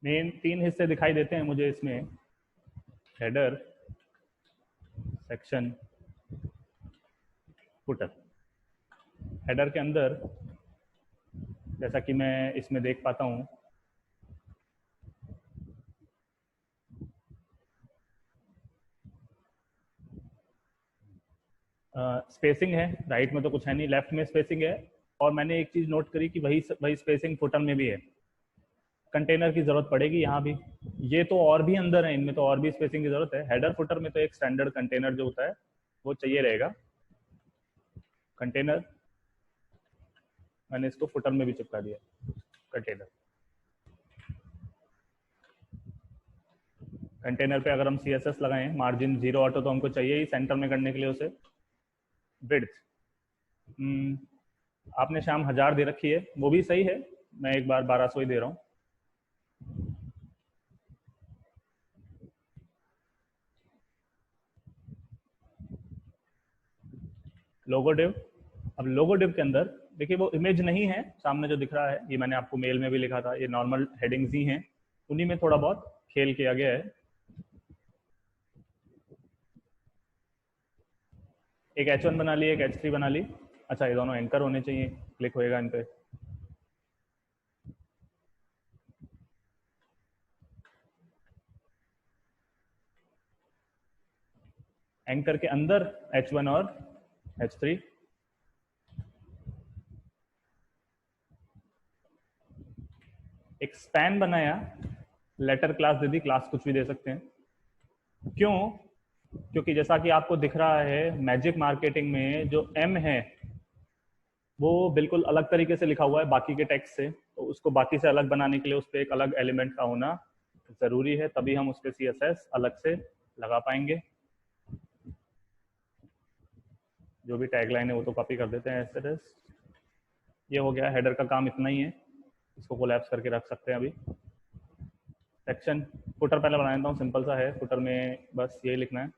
Main 3 हिस्से दिखाई देते हैं मुझे इसमें, हेडर, सेक्शन, फुटर। हेडर के अंदर जैसा कि मैं इसमें देख पाता हूँ, स्पेसिंग है, राइट में तो कुछ है नहीं, लेफ्ट में स्पेसिंग है। और मैंने एक चीज़ नोट करी कि वही वही स्पेसिंग फुटर में भी है। कंटेनर की जरूरत पड़ेगी यहाँ भी, ये तो और भी अंदर है, इनमें तो और भी स्पेसिंग की जरूरत है। हेडर फुटर में तो एक स्टैंडर्ड कंटेनर जो होता है वो चाहिए रहेगा। कंटेनर मैंने इसको फुटर में भी चिपका दिया, कंटेनर। कंटेनर पे अगर हम CSS लगाएं, मार्जिन 0 ऑटो तो हमको चाहिए ही सेंटर में करने के लिए उसे। विड्थ आपने शाम 1000 दे रखी है, वो भी सही है, मैं एक बार 1200 ही दे रहा हूँ। लोगो डिव, अब लोगो डिव के अंदर देखिए वो इमेज नहीं है, सामने जो दिख रहा है ये मैंने आपको मेल में भी लिखा था, ये नॉर्मल हेडिंग्स ही हैं, उन्हीं में थोड़ा बहुत खेल किया गया है। एक H1 बना ली, एक H3 बना ली। अच्छा, ये दोनों एंकर होने चाहिए, क्लिक होएगा इन पे। एंकर के अंदर H1 और H3। एक स्पैन बनाया, लेटर क्लास दे दी, क्लास कुछ भी दे सकते हैं। क्यों? क्योंकि जैसा कि आपको दिख रहा है मैजिक मार्केटिंग में जो M है वो बिल्कुल अलग तरीके से लिखा हुआ है बाकी के टेक्स्ट से, तो उसको बाकी से अलग बनाने के लिए उस पर एक अलग एलिमेंट का होना जरूरी है, तभी हम उस पर CSS अलग से लगा पाएंगे। जो भी टैगलाइन है वो तो कॉपी कर देते हैं ऐसे। ये हो गया, हेडर का काम इतना ही है, इसको कोलैप्स करके रख सकते हैं अभी। सेक्शन, फुटर पहले बना देता हूँ, सिंपल सा है, फुटर में बस यही लिखना है।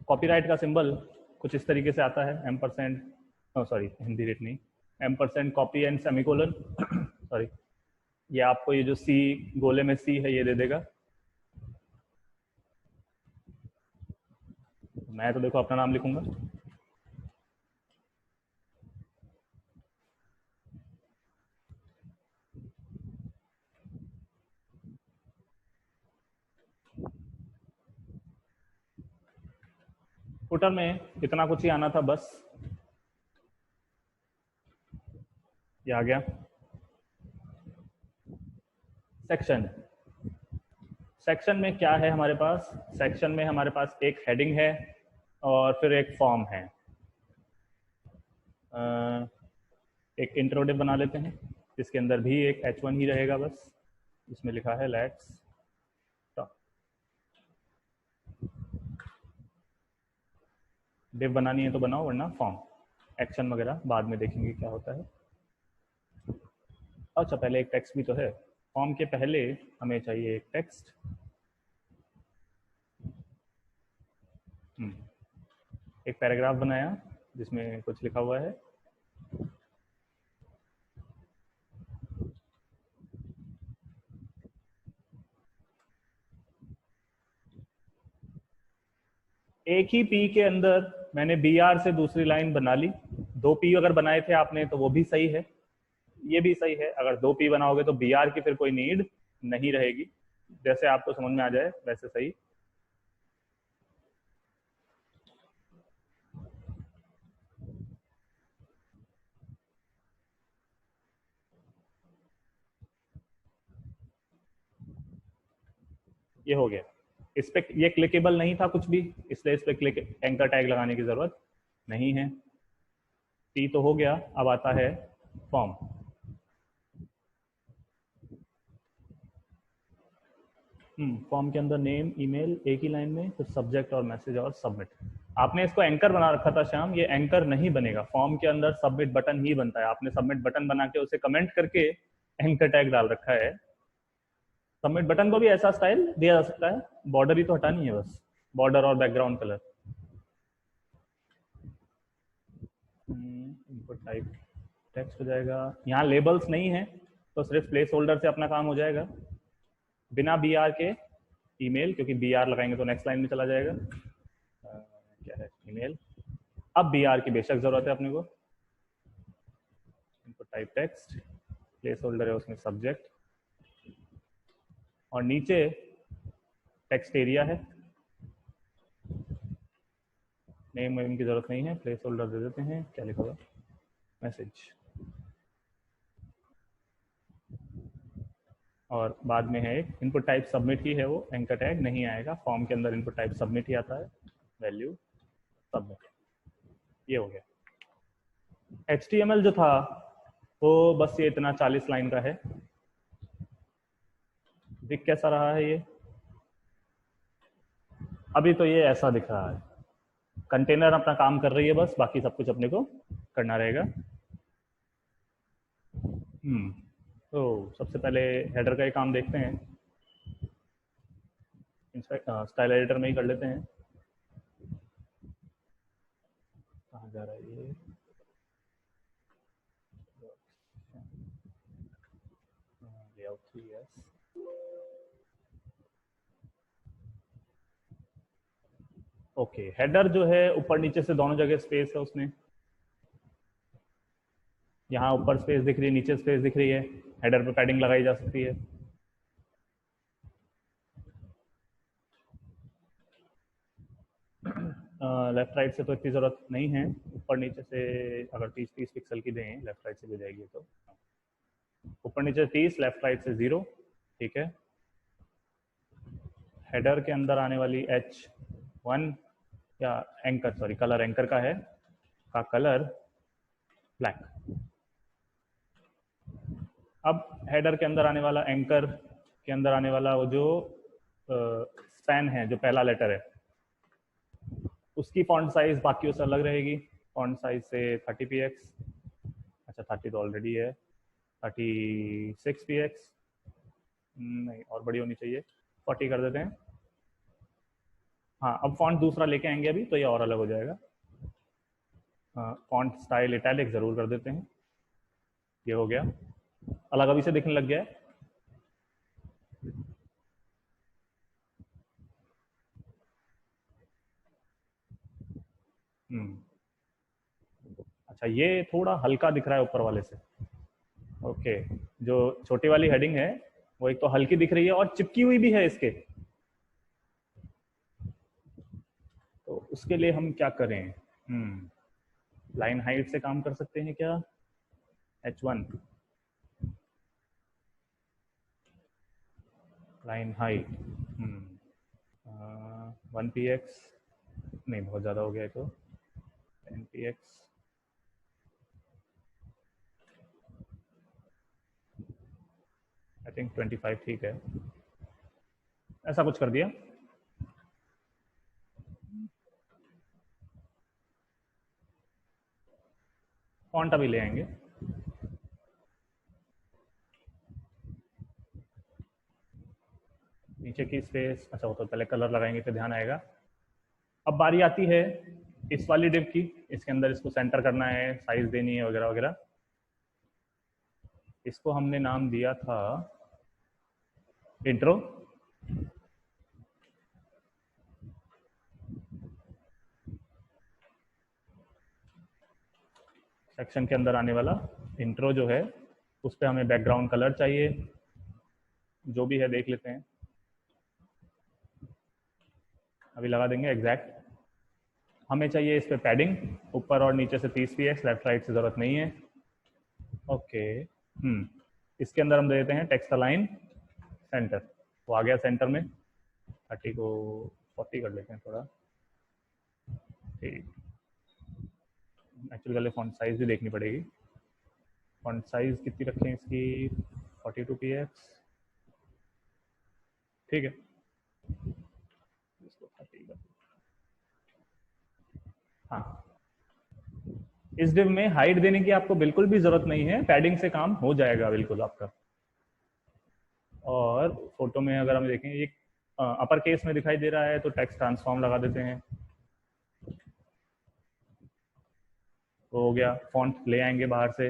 कॉपीराइट का सिंबल कुछ इस तरीके से आता है, M%, सॉरी हिंदी रेट नहीं, M% copy and semicolon sorry, ये आपको ये जो C गोले में C है ये दे देगा। मैं तो देखो अपना नाम लिखूंगा, फुटर में इतना कुछ ही आना था बस, ये आ गया। सेक्शन, सेक्शन में क्या है हमारे पास? सेक्शन में हमारे पास एक हेडिंग है और फिर एक फॉर्म है। एक इंट्रोडिव बना लेते हैं, इसके अंदर भी एक H1 ही रहेगा बस, इसमें लिखा है लेट्स टॉक। डिव बनानी है तो बनाओ, वरना फॉर्म, एक्शन वगैरह बाद में देखेंगे क्या होता है। अच्छा, पहले एक टेक्स्ट भी तो है, फॉर्म के पहले हमें चाहिए एक टेक्स्ट। एक पैराग्राफ बनाया जिसमें कुछ लिखा हुआ है। एक ही P के अंदर मैंने BR से दूसरी लाइन बना ली। 2 P अगर बनाए थे आपने तो वो भी सही है, ये भी सही है। अगर 2 P बनाओगे तो BR की फिर कोई नीड नहीं रहेगी, जैसे आपको समझ में आ जाए वैसे सही। ये हो गया, इस पे ये क्लिकेबल नहीं था कुछ भी, इसलिए इस पे क्लिक एंकर टैग लगाने की जरूरत नहीं है। P तो हो गया, अब आता है फॉर्म। फॉर्म के अंदर नेम, ईमेल एक ही लाइन में, फिर सब्जेक्ट और मैसेज और सबमिट। आपने इसको एंकर बना रखा था श्याम, ये एंकर नहीं बनेगा, फॉर्म के अंदर सबमिट बटन ही बनता है। आपने सबमिट बटन बना के उसे कमेंट करके एंकर टैग डाल रखा है। सबमिट बटन को भी ऐसा स्टाइल दिया जा सकता है, बॉर्डर ही तो हटानी है बस, बॉर्डर और background colour. Input type text हो जाएगा। यहाँ लेबल्स नहीं है तो सिर्फ प्लेस होल्डर से अपना काम हो जाएगा, बिना बी आर के ईमेल, क्योंकि बी आर लगाएंगे तो नेक्स्ट लाइन में चला जाएगा। क्या है ईमेल। अब बी आर की बेशक जरूरत है अपने को। Input type text, place holder है उसमें सब्जेक्ट, और नीचे टेक्स्ट एरिया है। नेम वेम की जरूरत नहीं है, प्लेस होल्डर दे देते हैं। क्या लिखा हुआ, मैसेज। और बाद में है एक इनपुट टाइप सबमिट ही है, वो एंकर टैग नहीं आएगा, फॉर्म के अंदर इनपुट टाइप सबमिट ही आता है, वैल्यू सबमिट। ये हो गया। HTML जो था वो बस ये इतना 40 लाइन का है। दिख कैसा रहा है ये? अभी तो ये ऐसा दिख रहा है। कंटेनर अपना काम कर रही है बस, बाकी सब कुछ अपने को करना रहेगा। तो सबसे पहले हेडर का ही काम देखते हैं। स्टाइल एडिटर में ही कर लेते हैं। कहाँ जा रहा है ये? Layout 3S। ओके, हेडर जो है ऊपर नीचे से दोनों जगह स्पेस है उसमें। यहाँ ऊपर स्पेस दिख रही है, नीचे स्पेस दिख रही है। हेडर पे पैडिंग लगाई जा सकती है। लेफ्ट राइट से तो इतनी ज़रूरत नहीं है, ऊपर नीचे से अगर 30-30 पिक्सल की दें, लेफ्ट राइट से भी जाएगी तो ऊपर नीचे 30, लेफ्ट राइट से 0। ठीक है। हेडर के अंदर आने वाली H1 या एंकर, सॉरी कलर एंकर का है, का कलर ब्लैक। अब हेडर के अंदर आने वाला, एंकर के अंदर आने वाला वो जो स्पैन है, जो पहला लेटर है, उसकी फॉन्ट साइज बाकियों से अलग रहेगी। फॉन्ट साइज से 30px, अच्छा 30 तो ऑलरेडी है, 36px नहीं, और बड़ी होनी चाहिए, 40 कर देते हैं। हाँ, अब फॉन्ट दूसरा लेके आएंगे अभी तो ये और अलग हो जाएगा। फॉन्ट स्टाइल इटैलिक जरूर कर देते हैं। ये हो गया, अलग अभी से दिखने लग गया है। अच्छा, ये थोड़ा हल्का दिख रहा है ऊपर वाले से। ओके, जो छोटी वाली हेडिंग है वो एक तो हल्की दिख रही है और चिपकी हुई भी है इसके। तो उसके लिए हम क्या करें? लाइन हाइट से काम कर सकते हैं क्या? H1 लाइन हाइट 1px नहीं, बहुत ज़्यादा हो गया है, तो 10px। आई थिंक 25 ठीक है, ऐसा कुछ कर दिया। फॉन्ट अभी ले आएंगे। नीचे की स्पेस, अच्छा वो तो पहले कलर लगाएंगे फिर ध्यान आएगा। अब बारी आती है इस वाली डिव की, इसके अंदर इसको सेंटर करना है, साइज देनी है वगैरह वगैरह। इसको हमने नाम दिया था इंट्रो। सेक्शन के अंदर आने वाला इंट्रो जो है, उस पर हमें बैकग्राउंड कलर चाहिए, जो भी है देख लेते हैं, अभी लगा देंगे एग्जैक्ट। हमें चाहिए इस पे पैडिंग, ऊपर और नीचे से 30px, लेफ्ट राइट से जरूरत नहीं है। ओके, इसके अंदर हम दे देते हैं टेक्स्ट अलाइन सेंटर, वो आ गया सेंटर में। 30 को 40 कर लेते हैं थोड़ा। ठीक, एक्चुअली पहले फॉन्ट साइज भी देखनी पड़ेगी। फॉन्ट साइज कितनी रखें इसकी? 42px, ठीक है। इसको 30 कर, हाँ। इस डिव में हाइट देने की आपको बिल्कुल भी जरूरत नहीं है, पैडिंग से काम हो जाएगा बिल्कुल आपका। और फोटो में अगर हम देखें, ये अपर केस में दिखाई दे रहा है तो टेक्स्ट ट्रांसफॉर्म लगा देते हैं, तो हो गया। फॉन्ट ले आएंगे बाहर से,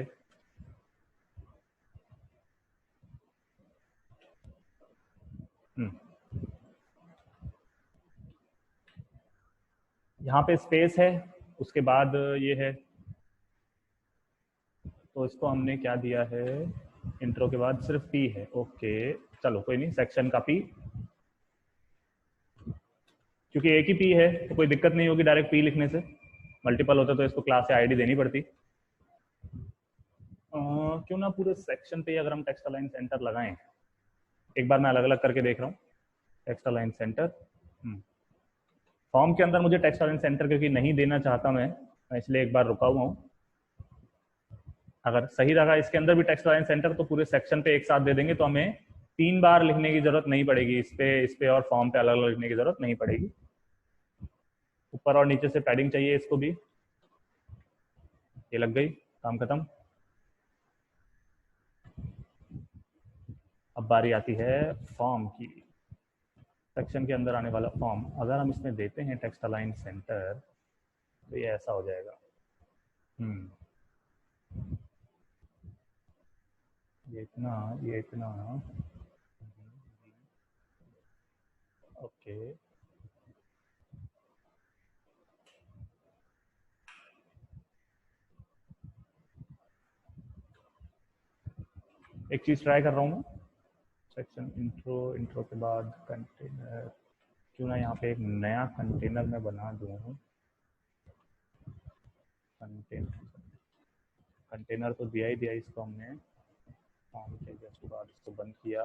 यहाँ पे स्पेस है, उसके बाद ये है, तो इसको हमने क्या दिया है, इंट्रो के बाद सिर्फ पी है। ओके चलो कोई नहीं, सेक्शन का पी, क्योंकि एक ही पी है तो कोई दिक्कत नहीं होगी डायरेक्ट पी लिखने से। मल्टीपल होता तो इसको क्लास से आईडी देनी पड़ती। क्यों ना पूरे सेक्शन पे अगर हम टेक्स्ट अलाइन सेंटर लगाएं, एक बार मैं अलग अलग करके देख रहा हूँ। टेक्स्ट अलाइन सेंटर, फॉर्म के अंदर मुझे टेक्स्ट अलाइन सेंटर क्योंकि नहीं देना चाहता मैं इसलिए एक बार रुका हुआ हूँ। अगर सही रहा इसके अंदर भी टेक्स्ट अलाइन सेंटर तो पूरे सेक्शन पे एक साथ दे देंगे, तो हमें 3 बार लिखने की जरूरत नहीं पड़ेगी, इस पे और फॉर्म पे अलग अलग लिखने की जरूरत नहीं पड़ेगी। ऊपर और नीचे से पैडिंग चाहिए इसको भी, ये लग गई, काम खत्म। अब बारी आती है फॉर्म की। सेक्शन के अंदर आने वाला फॉर्म अगर हम इसमें देते हैं टेक्स्ट अलाइन सेंटर तो ये ऐसा हो जाएगा। ये इतना ओके। एक चीज ट्राई कर रहा हूँ मैं, सेक्शन इंट्रो के बाद कंटेनर, क्यों ना यहाँ पे एक नया कंटेनर मैं बना दूँ। कंटेनर तो दिया ही दिया इसको हमने, फॉर्म के जस्ट बाद इसको बंद किया।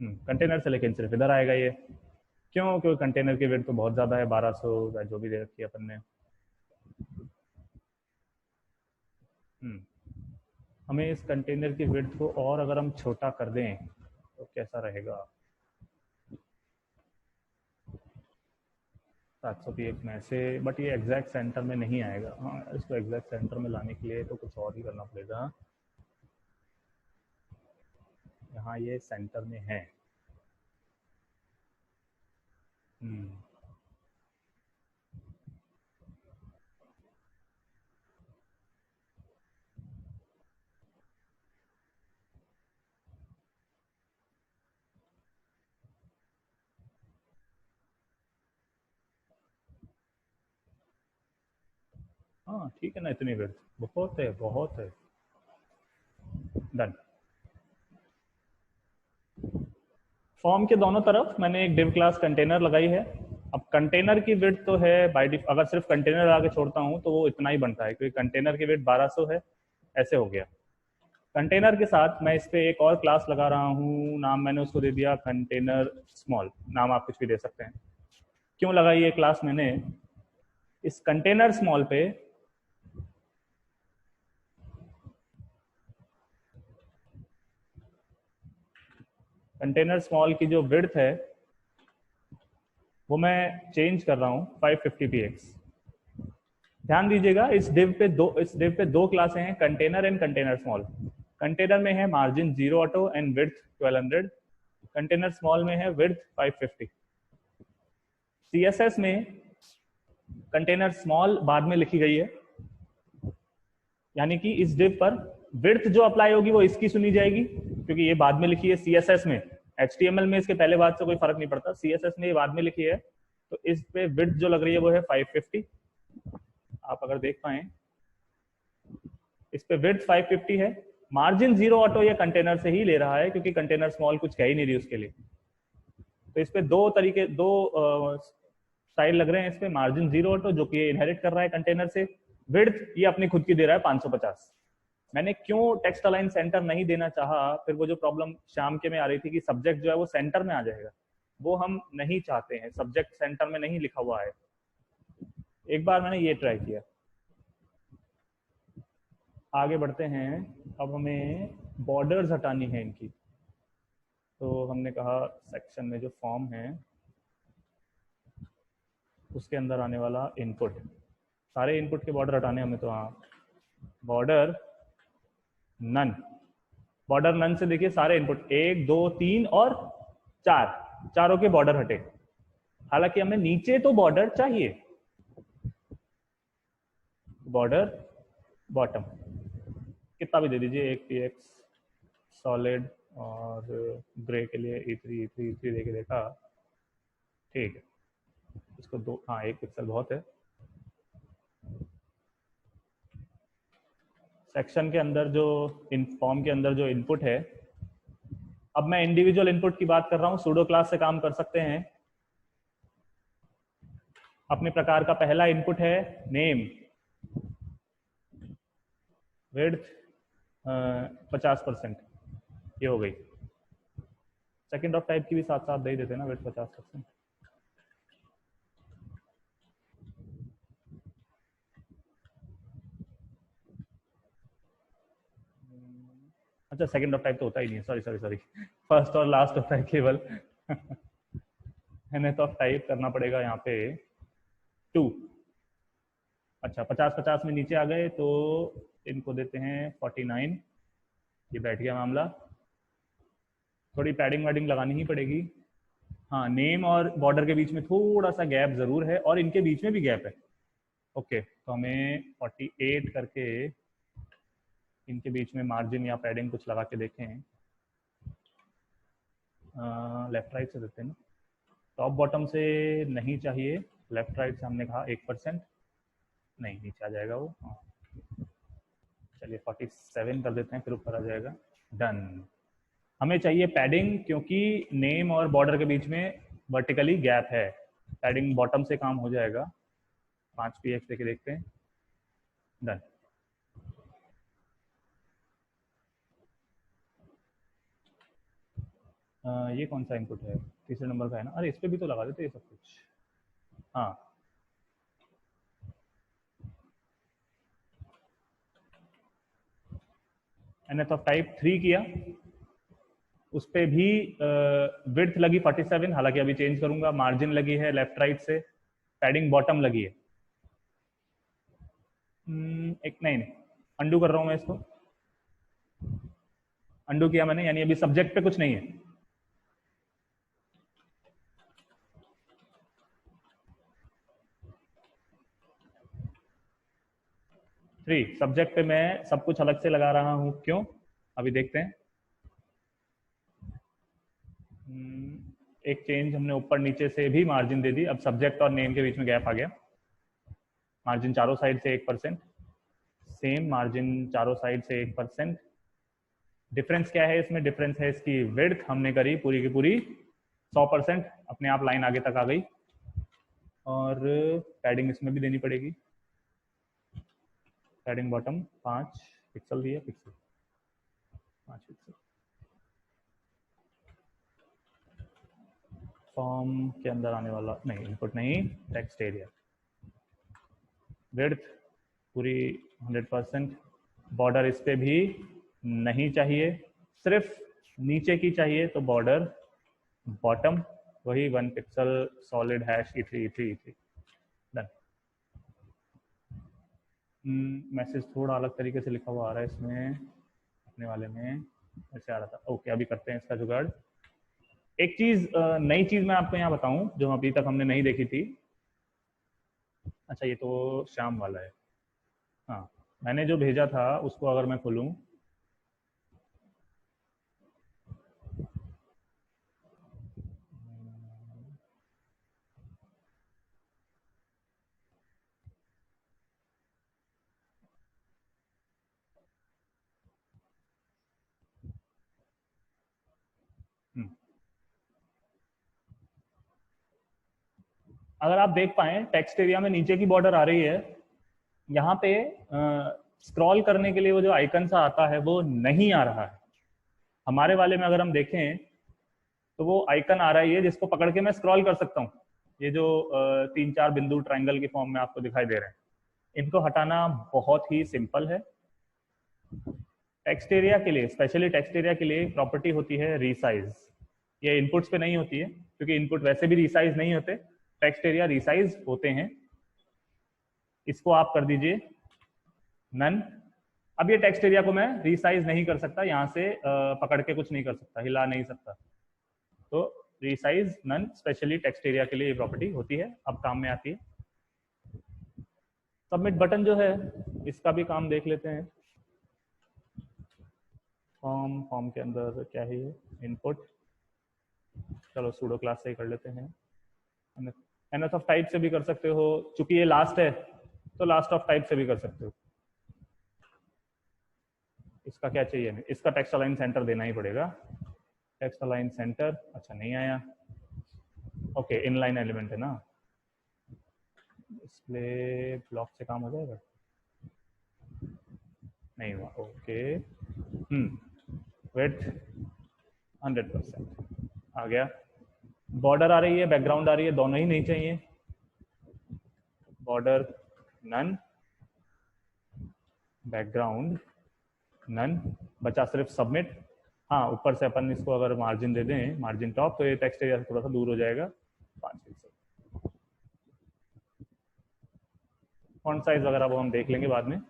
कंटेनर से लेकिन सिर्फ इधर आएगा ये, क्यों? क्योंकि कंटेनर की वेट तो बहुत ज़्यादा है, 1200 जो भी दे रखी है अपन ने। हमें इस कंटेनर की विड्थ को और अगर हम छोटा कर दें तो कैसा रहेगा? 700 px में से, बट ये एग्जैक्ट सेंटर में नहीं आएगा। हाँ, इसको एग्जैक्ट सेंटर में लाने के लिए तो कुछ और ही करना पड़ेगा। यहाँ ये सेंटर में है। हाँ ठीक है ना, इतनी विड्थ बहुत है, बहुत है। डन। फॉर्म के दोनों तरफ मैंने एक डिव क्लास कंटेनर लगाई है। अब कंटेनर की विड्थ तो है अगर सिर्फ कंटेनर आगे छोड़ता हूँ तो वो इतना ही बनता है, क्योंकि कंटेनर की विड्थ 1200 है। ऐसे हो गया। कंटेनर के साथ मैं इस पे एक और क्लास लगा रहा हूँ, नाम मैंने उसको दे दिया कंटेनर स्मॉल। नाम आप कुछ भी दे सकते हैं। क्यों लगाई ये क्लास मैंने? इस कंटेनर स्मॉल पे कंटेनर स्मॉल की जो विड्थ है वो मैं चेंज कर रहा हूँ 550px। ध्यान दीजिएगा, इस डिव पे दो क्लासें हैं, container and container small. Container में है margin 0 auto and width 1200। Container small में है विड्थ 550। CSS में कंटेनर स्मॉल बाद में लिखी गई है, यानी कि इस डिव पर विड्थ जो अप्लाई होगी वो इसकी सुनी जाएगी, क्योंकि ये बाद में लिखी है CSS में। HTML में इसके पहले बात से कोई फर्क नहीं पड़ता, CSS में ये बाद में लिखी है, तो इस पे विड्थ जो लग रही है वो है 550। आप अगर देख पाए इस पे विड्थ 550 है। मार्जिन 0 ऑटो ये कंटेनर से ही ले रहा है, क्योंकि कंटेनर स्मॉल कुछ कह ही नहीं रही उसके लिए। तो इस पे दो स्टाइल लग रहे हैं। इस पे मार्जिन 0 ऑटो जो कि ये इनहेरिट कर रहा है कंटेनर से, विड्थ ये अपनी खुद की दे रहा है 550। मैंने क्यों टेक्स्ट अलाइन सेंटर नहीं देना चाहा, फिर वो जो प्रॉब्लम शाम के में आ रही थी कि सब्जेक्ट जो है वो सेंटर में आ जाएगा, वो हम नहीं चाहते हैं। सब्जेक्ट सेंटर में नहीं लिखा हुआ है। एक बार मैंने ये ट्राई किया। आगे बढ़ते हैं। अब हमें बॉर्डर्स हटानी है इनकी, तो हमने कहा सेक्शन में जो फॉर्म है उसके अंदर आने वाला इनपुट, सारे इनपुट के बॉर्डर हटाने हमें। तो हाँ, बॉर्डर नन, बॉर्डर नन से देखिए सारे इनपुट 1 2 3 और 4, चारों के बॉर्डर हटे। हालांकि हमें नीचे तो बॉर्डर चाहिए, बॉर्डर बॉटम। कितना भी दे दीजिए, एक px सॉलिड और ग्रे के लिए E3 दे के देखा, ठीक है। इसको दो, हाँ 1 पिक्सल बहुत है। सेक्शन के अंदर जो फॉर्म के अंदर जो इनपुट है, अब मैं इंडिविजुअल इनपुट की बात कर रहा हूँ, सूडो क्लास से काम कर सकते हैं। अपने प्रकार का पहला इनपुट है नेम, विड्थ 50%, ये हो गई। सेकंड ऑफ टाइप की भी साथ साथ दे ही देते ना, विड्थ 50%। अच्छा सेकंड ऑफ टाइप तो होता ही नहीं है, सॉरी, फर्स्ट और लास्ट होता है केवल। nth ऑफ टाइप करना पड़ेगा यहाँ पे 2। अच्छा 50-50 में नीचे आ गए तो इनको देते हैं 49। ये बैठ गया मामला। थोड़ी पैडिंग वैडिंग लगानी ही पड़ेगी। हाँ नेम और बॉर्डर के बीच में थोड़ा सा गैप जरूर है, और इनके बीच में भी गैप है। ओके तो हमें 48 करके इनके बीच में मार्जिन या पैडिंग कुछ लगा के देखें। लेफ्ट राइट से देते हैं ना, टॉप बॉटम से नहीं चाहिए, लेफ्ट राइट से हमने कहा 1%, नहीं नीचे आ जाएगा वो। हाँ चलिए 47 कर देते हैं, फिर ऊपर आ जाएगा। डन। हमें चाहिए पैडिंग, क्योंकि नेम और बॉर्डर के बीच में वर्टिकली गैप है। पैडिंग बॉटम से काम हो जाएगा। 5 px देके देखते हैं। डन। ये कौन सा इनपुट है, तीसरे नंबर का है ना, अरे इस पे भी तो लगा देते ये सब कुछ। हाँ nth ऑफ टाइप 3 किया, उस पे भी विड्थ लगी 47, हालांकि अभी चेंज करूंगा। मार्जिन लगी है लेफ्ट राइट से, पैडिंग बॉटम लगी है। एक नहीं, अंडू कर रहा हूं मैं इसको। अंडू किया मैंने, यानी अभी सब्जेक्ट पे कुछ नहीं है। थ्री सब्जेक्ट पे मैं सब कुछ अलग से लगा रहा हूं, क्यों अभी देखते हैं। एक चेंज हमने ऊपर नीचे से भी मार्जिन दे दी। अब सब्जेक्ट और नेम के बीच में गैप आ गया। मार्जिन चारों साइड से 1%, सेम मार्जिन चारों साइड से 1%। डिफरेंस क्या है इसमें, डिफरेंस है इसकी विड्थ हमने करी पूरी की पूरी 100%, अपने आप लाइन आगे तक आ गई। और पैडिंग इसमें भी देनी पड़ेगी। पैडिंग बॉटम 5 पिक्सल दिए, पिक्सल 5 पिक्सल। फॉर्म के अंदर आने वाला नहीं, इनपुट नहीं, टेक्स्ट एरिया। विड्थ पूरी 100%। बॉर्डर इस पे भी नहीं चाहिए, सिर्फ नीचे की चाहिए, तो बॉर्डर बॉटम वही 1 pixel solid hash E3। Done. Message थोड़ा अलग तरीके से लिखा हुआ आ रहा है इसमें, अपने वाले में ऐसे आ रहा था। ओके अभी करते हैं इसका जुगाड़। एक चीज नई चीज मैं आपको यहाँ बताऊं जो अभी तक हमने नहीं देखी थी। अच्छा ये तो शाम वाला है। हाँ मैंने जो भेजा था उसको अगर मैं खोलूं, अगर आप देख पाए टेक्स्ट एरिया में नीचे की बॉर्डर आ रही है। यहाँ पे स्क्रॉल करने के लिए वो जो आइकन सा आता है वो नहीं आ रहा है। हमारे वाले में अगर हम देखें तो वो आइकन आ रहा है जिसको पकड़ के मैं स्क्रॉल कर सकता हूँ। ये जो 3-4 बिंदु ट्रायंगल के फॉर्म में आपको दिखाई दे रहे हैं, इनको हटाना बहुत ही सिंपल है। टेक्स्ट एरिया के लिए, स्पेशली टेक्स्ट एरिया के लिए प्रॉपर्टी होती है रीसाइज। ये इनपुट्स पे नहीं होती है, क्योंकि इनपुट वैसे भी रीसाइज नहीं होते, टेक्स्ट एरिया रीसाइज होते हैं। इसको आप कर दीजिए नन। अब ये टेक्स्ट एरिया को मैं रीसाइज नहीं कर सकता, यहाँ से पकड़ के कुछ नहीं कर सकता, हिला नहीं सकता, तो resize none specially text area के लिए ये प्रॉपर्टी होती है, अब काम में आती है। सबमिट बटन जो है इसका भी काम देख लेते हैं। फॉर्म, फॉर्म के अंदर क्या है ये, इनपुट, चलो सूडो क्लास से ही कर लेते हैं। एनएस ऑफ टाइप से भी कर सकते हो, चूंकि ये लास्ट है तो लास्ट ऑफ टाइप से भी कर सकते हो। इसका क्या चाहिए हमें, इसका टेक्स्ट अलाइन सेंटर देना ही पड़ेगा। टेक्स्ट अलाइन सेंटर, अच्छा नहीं आया, ओके इनलाइन एलिमेंट है ना, डिस्प्ले ब्लॉक से काम हो जाएगा, नहीं हुआ, ओके वेट 100% आ गया। बॉर्डर आ रही है, बैकग्राउंड आ रही है, दोनों ही नहीं चाहिए। बॉर्डर नन, बैकग्राउंड नन, बचा सिर्फ सबमिट। हाँ ऊपर से अपन इसको अगर मार्जिन दे दें, मार्जिन टॉप, तो ये टेक्स्ट एरिया से थोड़ा सा दूर हो जाएगा 5 पिक्सल। फॉन्ट साइज वगैरह वो हम देख लेंगे बाद में,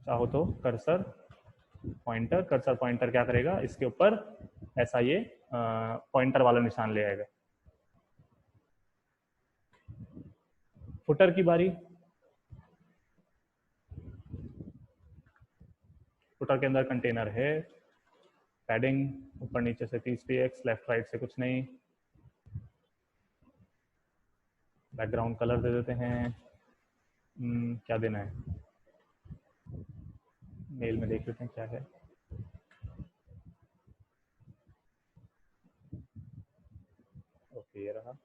चाहो तो कर्सर पॉइंटर, कर्सर पॉइंटर क्या करेगा, इसके ऊपर ऐसा ये पॉइंटर वाला निशान ले आएगा। फुटर की बारी, फुटर के अंदर कंटेनर है, पैडिंग ऊपर नीचे से 30 px, लेफ्ट राइट से कुछ नहीं। बैकग्राउंड कलर दे देते हैं, क्या देना है, मेल में देख लेते हैं क्या है। ओके ये रहा,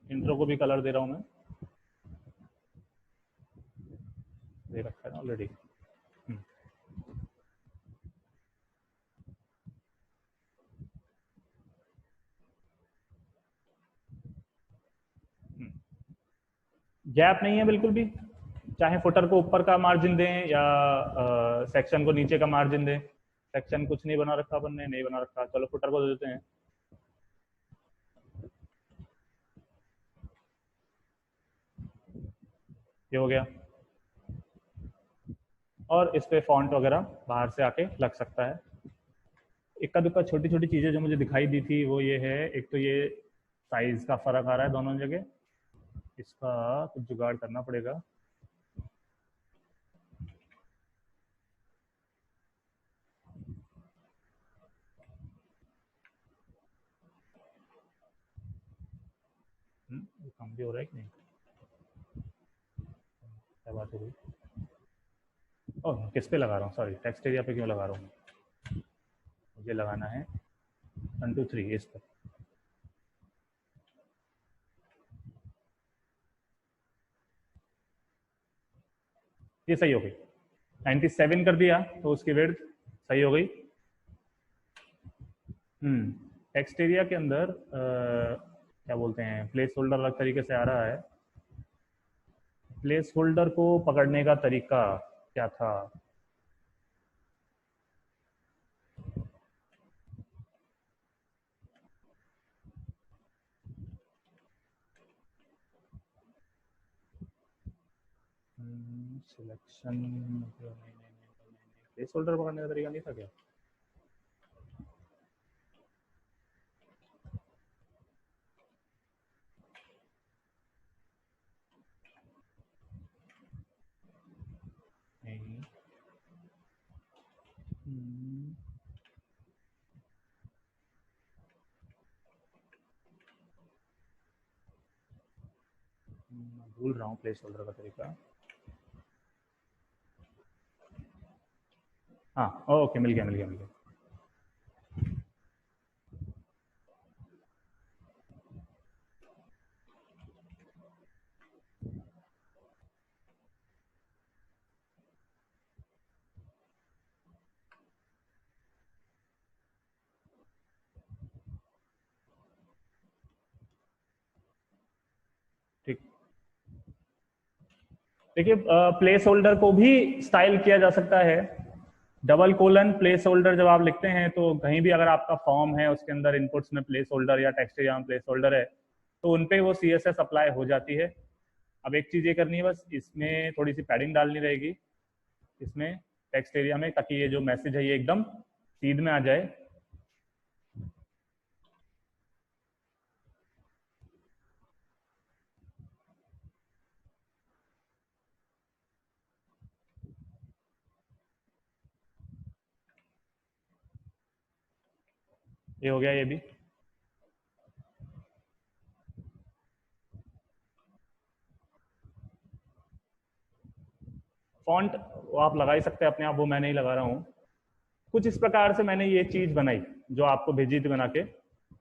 इंट्रो को भी कलर दे रहा हूं मैं, दे रखा है ना ऑलरेडी। गैप नहीं है बिल्कुल भी, चाहे फुटर को ऊपर का मार्जिन दें या सेक्शन को नीचे का मार्जिन दें। सेक्शन कुछ नहीं बना रखा अपन ने, नहीं बना रखा, चलो फुटर को दे देते हैं। ये हो गया, और इस पे फॉन्ट वगैरह बाहर से आके लग सकता है। इक्का दुक्का छोटी छोटी चीजें जो मुझे दिखाई दी थी वो ये है, एक तो ये साइज का फर्क आ रहा है दोनों जगह, इसका कुछ जुगाड़ करना पड़ेगा। कम भी हो रहा है कि नहीं, क्या बात हो रही। ओह किस पे लगा रहा हूँ, सॉरी टेक्स्ट एरिया पे क्यों लगा रहा हूँ, मुझे लगाना है 1 2 3 इस पर। ये सही हो गई, 97 कर दिया तो उसकी विड्थ सही हो गई। टेक्स्ट एरिया के अंदर क्या बोलते हैं, प्लेस होल्डर अलग तरीके से आ रहा है। प्लेस होल्डर को पकड़ने का तरीका क्या था, सिलेक्शन, प्लेस होल्डर पकड़ने का तरीका नहीं था क्या, नहीं भूल रहा हूँ प्लेस होल्डर का तरीका। हाँ ओके मिल गया मिल गया मिल गया। ठीक, देखिए प्लेस होल्डर को भी स्टाइल किया जा सकता है। डबल कोलन प्लेस होल्डर जब आप लिखते हैं तो कहीं भी अगर आपका फॉर्म है उसके अंदर इनपुट्स में प्लेस होल्डर या टेक्स्ट एरिया में प्लेस होल्डर है तो उनपे वो CSS अप्लाई हो जाती है। अब एक चीज ये करनी है बस, इसमें थोड़ी सी पैडिंग डालनी रहेगी इसमें टेक्स्ट एरिया में, ताकि ये जो मैसेज है ये एकदम सीध में आ जाए। ये हो गया ये भी। फॉन्ट वो आप लगा ही सकते हैं अपने आप, वो मैं नहीं लगा रहा हूँ। कुछ इस प्रकार से मैंने ये चीज बनाई जो आपको भेजी थी बना के।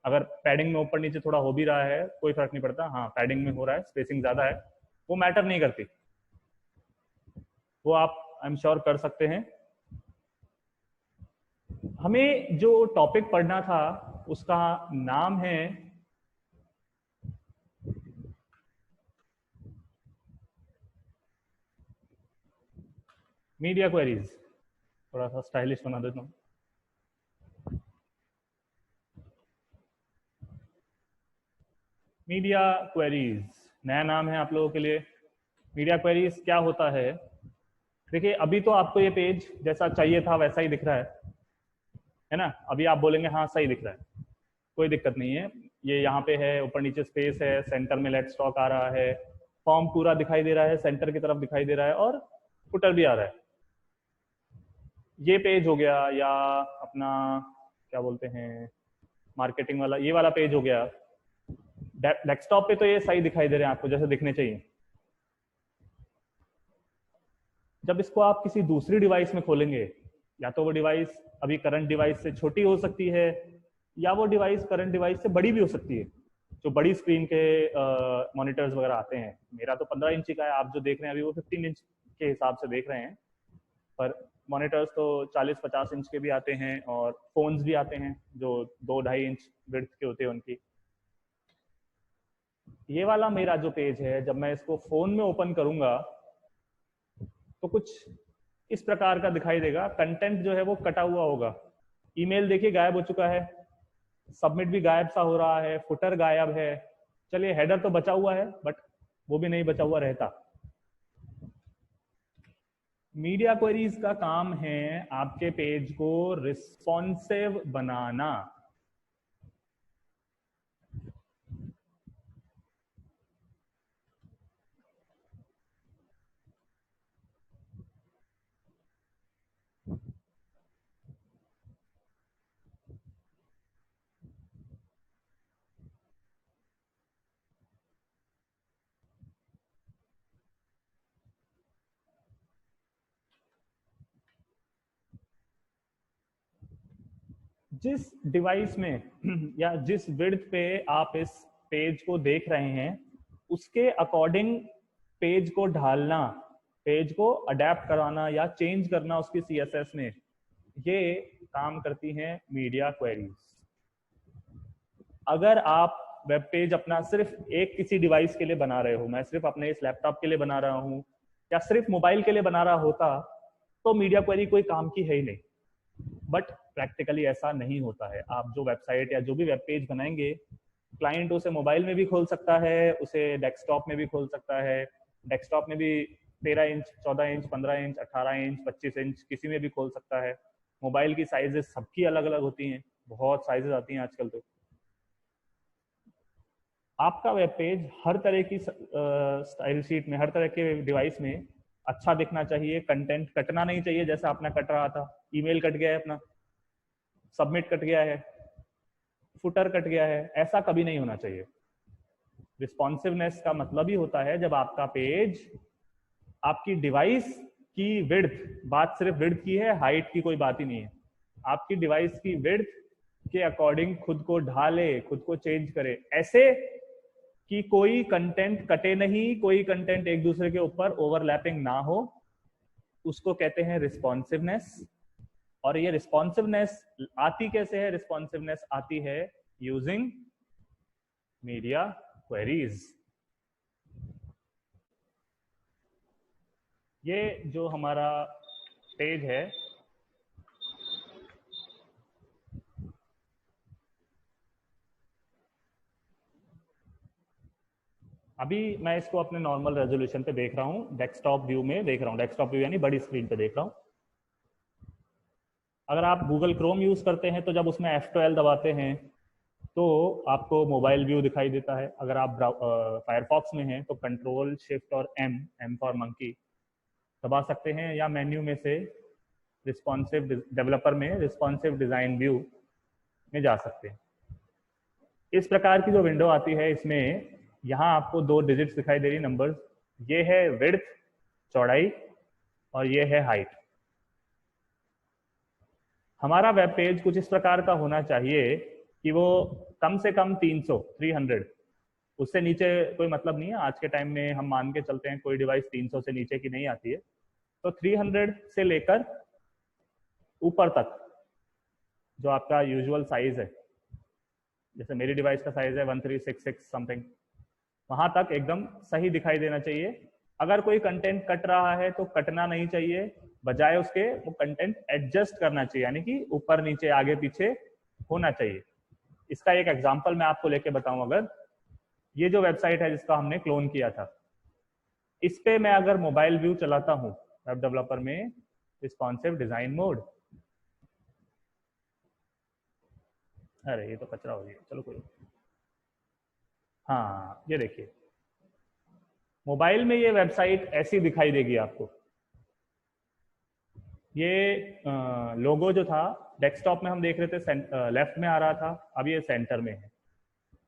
अगर पैडिंग में ऊपर नीचे थोड़ा हो भी रहा है कोई फर्क नहीं पड़ता, हाँ पैडिंग में हो रहा है, स्पेसिंग ज्यादा है, वो मैटर नहीं करती, वो आप आई एम श्योर कर सकते हैं। हमें जो टॉपिक पढ़ना था उसका नाम है मीडिया क्वेरीज। थोड़ा सा स्टाइलिश बना देता हूँ। मीडिया क्वेरीज नया नाम है आप लोगों के लिए। मीडिया क्वेरीज क्या होता है? देखिए अभी तो आपको ये पेज जैसा चाहिए था वैसा ही दिख रहा है ना? अभी आप बोलेंगे हाँ सही दिख रहा है, कोई दिक्कत नहीं है। ये यहाँ पे है, ऊपर नीचे स्पेस है, सेंटर में लेट्स टॉक आ रहा है, फॉर्म पूरा दिखाई दे रहा है, सेंटर की तरफ दिखाई दे रहा है, और फुटर भी आ रहा है। ये पेज हो गया, या अपना क्या बोलते हैं मार्केटिंग वाला, ये वाला पेज हो गया। डेस्कटॉप पे तो ये सही दिखाई दे रहे हैं आपको जैसे दिखने चाहिए। जब इसको आप किसी दूसरी डिवाइस में खोलेंगे, या तो वो डिवाइस अभी करंट डिवाइस से छोटी हो सकती है, या वो डिवाइस करंट डिवाइस से बड़ी भी हो सकती है। जो बड़ी स्क्रीन के मॉनिटर्स वगैरह आते हैं, मेरा तो 15 इंच का है, आप जो देख रहे हैं अभी वो 15 इंच के हिसाब से देख रहे हैं, पर मॉनिटर्स तो 40-50 इंच के भी आते हैं, और फोन्स भी आते हैं जो 2-2.5 इंच विड्थ के होते हैं उनकी। ये वाला मेरा जो पेज है, जब मैं इसको फोन में ओपन करूंगा तो कुछ इस प्रकार का दिखाई देगा। कंटेंट जो है वो कटा हुआ होगा। ईमेल देखिए गायब हो चुका है, सबमिट भी गायब सा हो रहा है, फुटर गायब है। चलिए हेडर तो बचा हुआ है, बट वो भी नहीं बचा हुआ रहता। मीडिया क्वेरीज का काम है आपके पेज को रिस्पॉन्सिव बनाना। जिस डिवाइस में या जिस विड्थ पे आप इस पेज को देख रहे हैं उसके अकॉर्डिंग पेज को ढालना, पेज को अडेप्ट कराना या चेंज करना उसकी सीएसएस में, ये काम करती हैं मीडिया क्वेरीज। अगर आप वेब पेज अपना सिर्फ एक किसी डिवाइस के लिए बना रहे हो, मैं सिर्फ अपने इस लैपटॉप के लिए बना रहा हूं या सिर्फ मोबाइल के लिए बना रहा होता, तो मीडिया क्वेरी कोई काम की है ही नहीं। बट प्रैक्टिकली ऐसा नहीं होता है। आप जो वेबसाइट या जो भी वेब पेज बनाएंगे, क्लाइंट उसे मोबाइल में भी खोल सकता है, उसे डेस्कटॉप में भी खोल सकता है। डेस्कटॉप में भी 13 inch, 14 inch, 15 inch, 18 inch, 25 inch किसी में भी खोल सकता है। मोबाइल की साइजेस सबकी अलग अलग होती हैं, बहुत साइजेस आती हैं आजकल। तो आपका वेब पेज हर तरह की स्टाइल शीट में, हर तरह के डिवाइस में अच्छा दिखना चाहिए। कंटेंट कटना नहीं चाहिए जैसा अपना कट रहा था। ईमेल कट गया है अपना, सबमिट कट गया है, फुटर कट गया है, ऐसा कभी नहीं होना चाहिए। रिस्पॉन्सिवनेस का मतलब ही होता है जब आपका पेज आपकी डिवाइस की विड्थ, बात सिर्फ विड्थ की है, हाइट की कोई बात ही नहीं है, आपकी डिवाइस की विड्थ के अकॉर्डिंग खुद को ढाले, खुद को चेंज करे, ऐसे कि कोई कंटेंट कटे नहीं, कोई कंटेंट एक दूसरे के ऊपर ओवरलैपिंग ना हो, उसको कहते हैं रिस्पॉन्सिवनेस। और ये रिस्पॉन्सिवनेस आती कैसे है? रिस्पॉन्सिवनेस आती है यूजिंग मीडिया क्वेरीज। ये जो हमारा पेज है, अभी मैं इसको अपने नॉर्मल रेजोल्यूशन पे देख रहा हूँ, डेस्कटॉप व्यू में देख रहा हूँ, डेस्कटॉप व्यू यानी बड़ी स्क्रीन पे देख रहा हूँ। अगर आप गूगल क्रोम यूज करते हैं तो जब उसमें F12 दबाते हैं तो आपको मोबाइल व्यू दिखाई देता है। अगर आप फायरफॉक्स में हैं तो कंट्रोल शिफ्ट और M फॉर मंकी दबा सकते हैं, या मेन्यू में से रिस्पॉन्सिव डेवलपर में रिस्पॉन्सिव डिजाइन व्यू में जा सकते हैं। इस प्रकार की जो विंडो आती है, इसमें यहाँ आपको 2 डिजिट्स दिखाई दे रही नंबर्स, ये है विड्थ चौड़ाई और ये है हाइट। हमारा वेब पेज कुछ इस प्रकार का होना चाहिए कि वो कम से कम 300 उससे नीचे कोई मतलब नहीं है। आज के टाइम में हम मान के चलते हैं कोई डिवाइस 300 से नीचे की नहीं आती है, तो 300 से लेकर ऊपर तक जो आपका यूजुअल साइज है, जैसे मेरी डिवाइस का साइज है 1366 समथिंग, वहां तक एकदम सही दिखाई देना चाहिए। अगर कोई कंटेंट कट रहा है तो कटना नहीं चाहिए, बजाय उसके वो कंटेंट एडजस्ट करना चाहिए, यानी कि ऊपर नीचे आगे पीछे होना चाहिए। इसका एक एग्जांपल मैं आपको लेके बताऊं, अगर ये जो वेबसाइट है जिसका हमने क्लोन किया था, इस पे मैं अगर मोबाइल व्यू चलाता हूं वेब डेवलपर में, रिस्पॉन्सिव डिजाइन मोड, अरे ये तो कचरा हो गया, चलो कोई, हाँ ये देखिए मोबाइल में ये वेबसाइट ऐसी दिखाई देगी आपको। ये लोगो जो था डेस्कटॉप में हम देख रहे थे लेफ्ट में आ रहा था, अब ये सेंटर में है।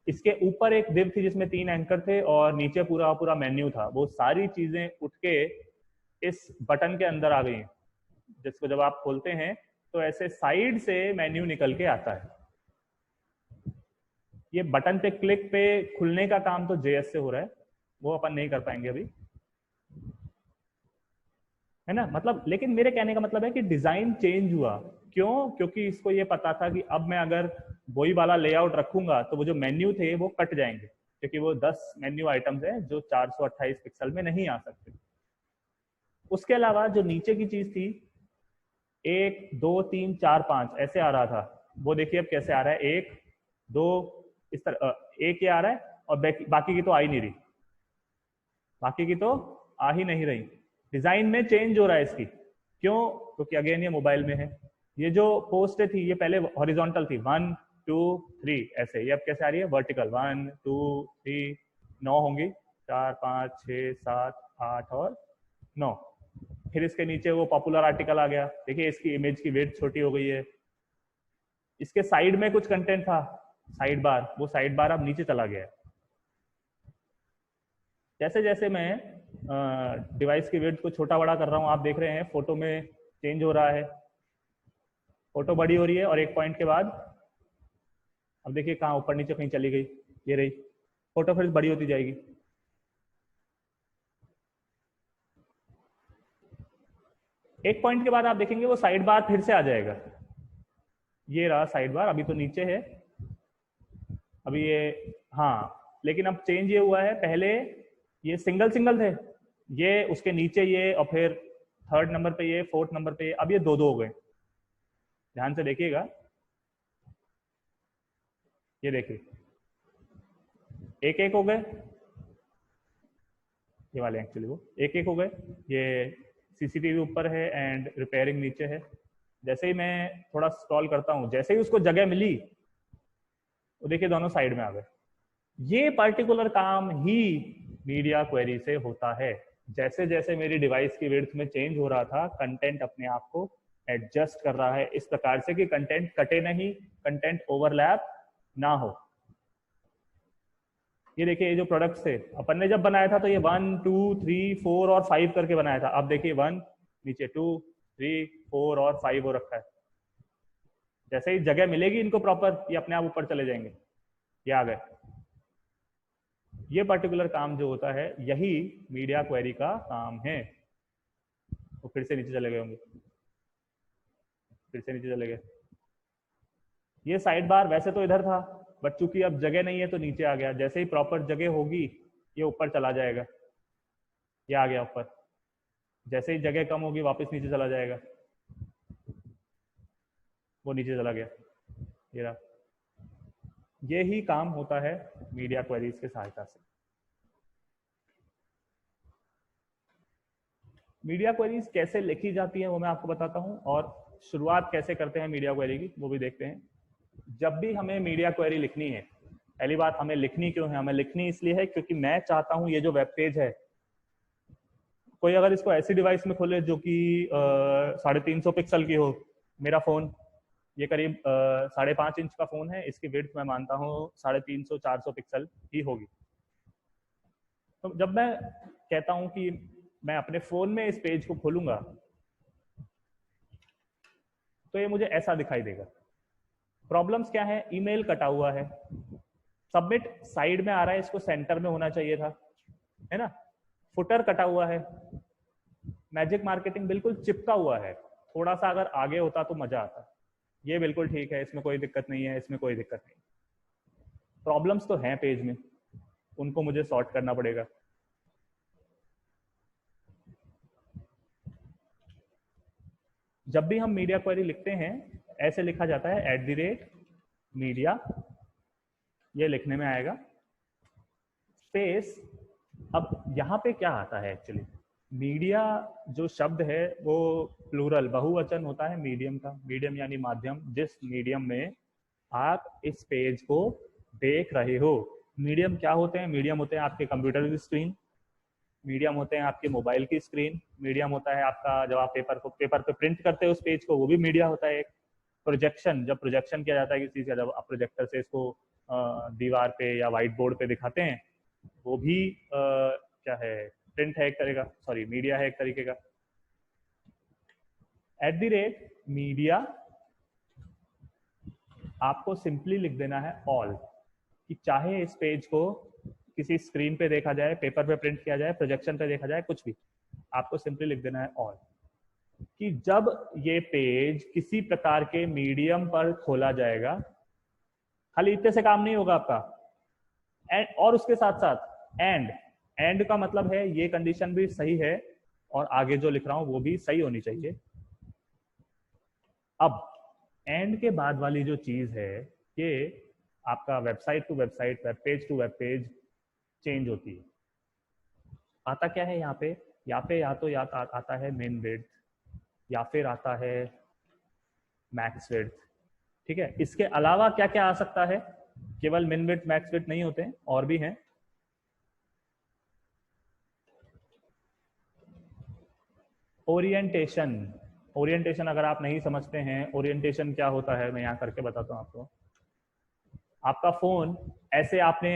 इसके ऊपर एक दिव थी जिसमें 3 एंकर थे और नीचे पूरा पूरा मेन्यू था। वो सारी चीजें उठ के इस बटन के अंदर आ गई हैं, जिसको जब आप खोलते हैं तो ऐसे साइड से मेन्यू निकल के आता है। ये बटन पे क्लिक पे खुलने का काम तो JS से हो रहा है, वो अपन नहीं कर पाएंगे अभी, है ना। मतलब लेकिन मेरे कहने का मतलब है कि डिजाइन चेंज हुआ क्यों, क्योंकि इसको ये पता था कि अब मैं अगर वही वाला लेआउट रखूंगा तो वो जो मेन्यू थे वो कट जाएंगे, क्योंकि वो 10 मेन्यू आइटम्स हैं जो 428 पिक्सल में नहीं आ सकते। उसके अलावा जो नीचे की चीज थी 1 2 3 4 5 ऐसे आ रहा था, वो देखिए अब कैसे आ रहा है, 1 2 इस तरह एक ये आ रहा है और बाकी की तो आ ही नहीं रही, बाकी की तो आ ही नहीं रही। डिजाइन में चेंज हो रहा है इसकी, क्यों, क्योंकि अगेन ये मोबाइल में है। ये जो पोस्ट थी ये पहले हॉरिजॉन्टल थी 1 2 3 ऐसे, ये अब कैसे आ रही है वर्टिकल 1 2 3 9 होंगी, 4 5 6 7 8 और 9। फिर इसके नीचे वो पॉपुलर आर्टिकल आ गया, देखिए इसकी इमेज की वेट छोटी हो गई है। इसके साइड में कुछ कंटेंट था साइड बार, वो साइड बार अब नीचे चला गया है। जैसे जैसे मैं डिवाइस की वेट को छोटा बड़ा कर रहा हूँ, आप देख रहे हैं फोटो में चेंज हो रहा है, फोटो बड़ी हो रही है और एक पॉइंट के बाद अब देखिए कहाँ ऊपर नीचे कहीं चली गई, ये रही फोटो, फिर बड़ी होती जाएगी। एक पॉइंट के बाद आप देखेंगे वो साइड बार फिर से आ जाएगा, ये रहा साइड बार, अभी तो नीचे है अभी ये, हाँ लेकिन अब चेंज ये हुआ है, पहले ये सिंगल सिंगल थे, ये उसके नीचे ये, और फिर 3rd नंबर पे ये, 4th नंबर पे ये, अब ये 2 2 हो गए। ध्यान से देखिएगा, ये देखिए 1 1 हो गए, ये वाले एक्चुअली वो 1 1 हो गए। ये CCTV ऊपर है एंड रिपेयरिंग नीचे है। जैसे ही मैं थोड़ा स्क्रॉल करता हूँ, जैसे ही उसको जगह मिली वो देखिए दोनों साइड में आ गए। ये पर्टिकुलर काम ही मीडिया क्वेरी से होता है। जैसे जैसे मेरी डिवाइस की विड्थ में चेंज हो रहा था, कंटेंट अपने आप को एडजस्ट कर रहा है इस प्रकार से कि कंटेंट कटे नहीं, कंटेंट ओवरलैप ना हो। ये देखिए ये जो प्रोडक्ट्स थे अपन ने जब बनाया था तो ये 1 2 3 4 और 5 करके बनाया था, अब देखिए 1 नीचे 2 3 4 और 5 हो रखा है। जैसे ही जगह मिलेगी इनको प्रॉपर, ये अपने आप ऊपर चले जाएंगे, ये आ गए। ये पर्टिकुलर काम जो होता है यही मीडिया क्वेरी का काम है। वो फिर से नीचे चले गए होंगे, फिर से नीचे चले गए। ये साइड बार वैसे तो इधर था, बट चूंकि अब जगह नहीं है तो नीचे आ गया। जैसे ही प्रॉपर जगह होगी ये ऊपर चला जाएगा, ये आ गया ऊपर। जैसे ही जगह कम होगी वापस नीचे चला जाएगा, वो नीचे चला गया, ये रहा। यही काम होता है मीडिया क्वेरीज की सहायता से। मीडिया क्वेरीज कैसे लिखी जाती है वो मैं आपको बताता हूं, और शुरुआत कैसे करते हैं मीडिया क्वेरी की वो भी देखते हैं। जब भी हमें मीडिया क्वेरी लिखनी है, पहली बात हमें लिखनी क्यों है? हमें लिखनी इसलिए है क्योंकि मैं चाहता हूं ये जो वेब पेज है, कोई अगर इसको ऐसी डिवाइस में खोले जो कि 350 पिक्सल की हो, मेरा फोन, ये करीब 5.5 इंच का फोन है, इसकी विड्थ मैं मानता हूँ 350-400 पिक्सल ही होगी। तो जब मैं कहता हूँ कि मैं अपने फोन में इस पेज को खोलूंगा तो ये मुझे ऐसा दिखाई देगा। प्रॉब्लम्स क्या है? ईमेल कटा हुआ है, सबमिट साइड में आ रहा है, इसको सेंटर में होना चाहिए था, है ना। फुटर कटा हुआ है, मैजिक मार्केटिंग बिल्कुल चिपका हुआ है, थोड़ा सा अगर आगे होता तो मजा आता। ये बिल्कुल ठीक है, इसमें कोई दिक्कत नहीं है, इसमें कोई दिक्कत नहीं। प्रॉब्लम्स तो हैं पेज में, उनको मुझे सॉर्ट करना पड़ेगा। जब भी हम मीडिया क्वेरी लिखते हैं ऐसे लिखा जाता है @media, ये लिखने में आएगा, स्पेस। अब यहाँ पे क्या आता है एक्चुअली, मीडिया जो शब्द है वो प्लूरल बहुवचन होता है मीडियम का। मीडियम यानी माध्यम, जिस मीडियम में आप इस पेज को देख रहे हो। मीडियम क्या होते हैं? मीडियम होते हैं आपके कंप्यूटर की स्क्रीन, मीडियम होते हैं आपके मोबाइल की स्क्रीन, मीडियम होता है आपका जब आप पेपर पे प्रिंट करते हो उस पेज को, वो भी मीडिया होता है एक। प्रोजेक्शन, जब प्रोजेक्शन किया जाता है किसी चीज का, जब आप प्रोजेक्टर से इसको दीवार पे या व्हाइट बोर्ड पे दिखाते हैं, वो भी क्या है, प्रिंट है एक तरह का, सॉरी मीडिया है एक तरीके का। @media आपको सिंपली लिख देना है ऑल, कि चाहे इस पेज को किसी स्क्रीन पे देखा जाए, पेपर पे प्रिंट किया जाए, प्रोजेक्शन पे देखा जाए, कुछ भी, आपको सिंपली लिख देना है ऑल, कि जब ये पेज किसी प्रकार के मीडियम पर खोला जाएगा, खाली इतने से काम नहीं होगा आपका, और उसके साथ साथ एंड का मतलब है ये कंडीशन भी सही है और आगे जो लिख रहा हूं वो भी सही होनी चाहिए। अब एंड के बाद वाली जो चीज है, ये आपका website to website, web page to web page change होती है। आता क्या है यहाँ पे? या तो आता है मेन विड्थ, या फिर आता है मैक्स विड्थ, ठीक है। इसके अलावा क्या क्या आ सकता है? केवल मिन विड्थ मैक्स विड्थ नहीं होते हैं, और भी हैं। ओरिएंटेशन अगर आप नहीं समझते हैं ओरिएंटेशन क्या होता है, मैं यहाँ करके बताता हूँ आपको। आपका फोन ऐसे आपने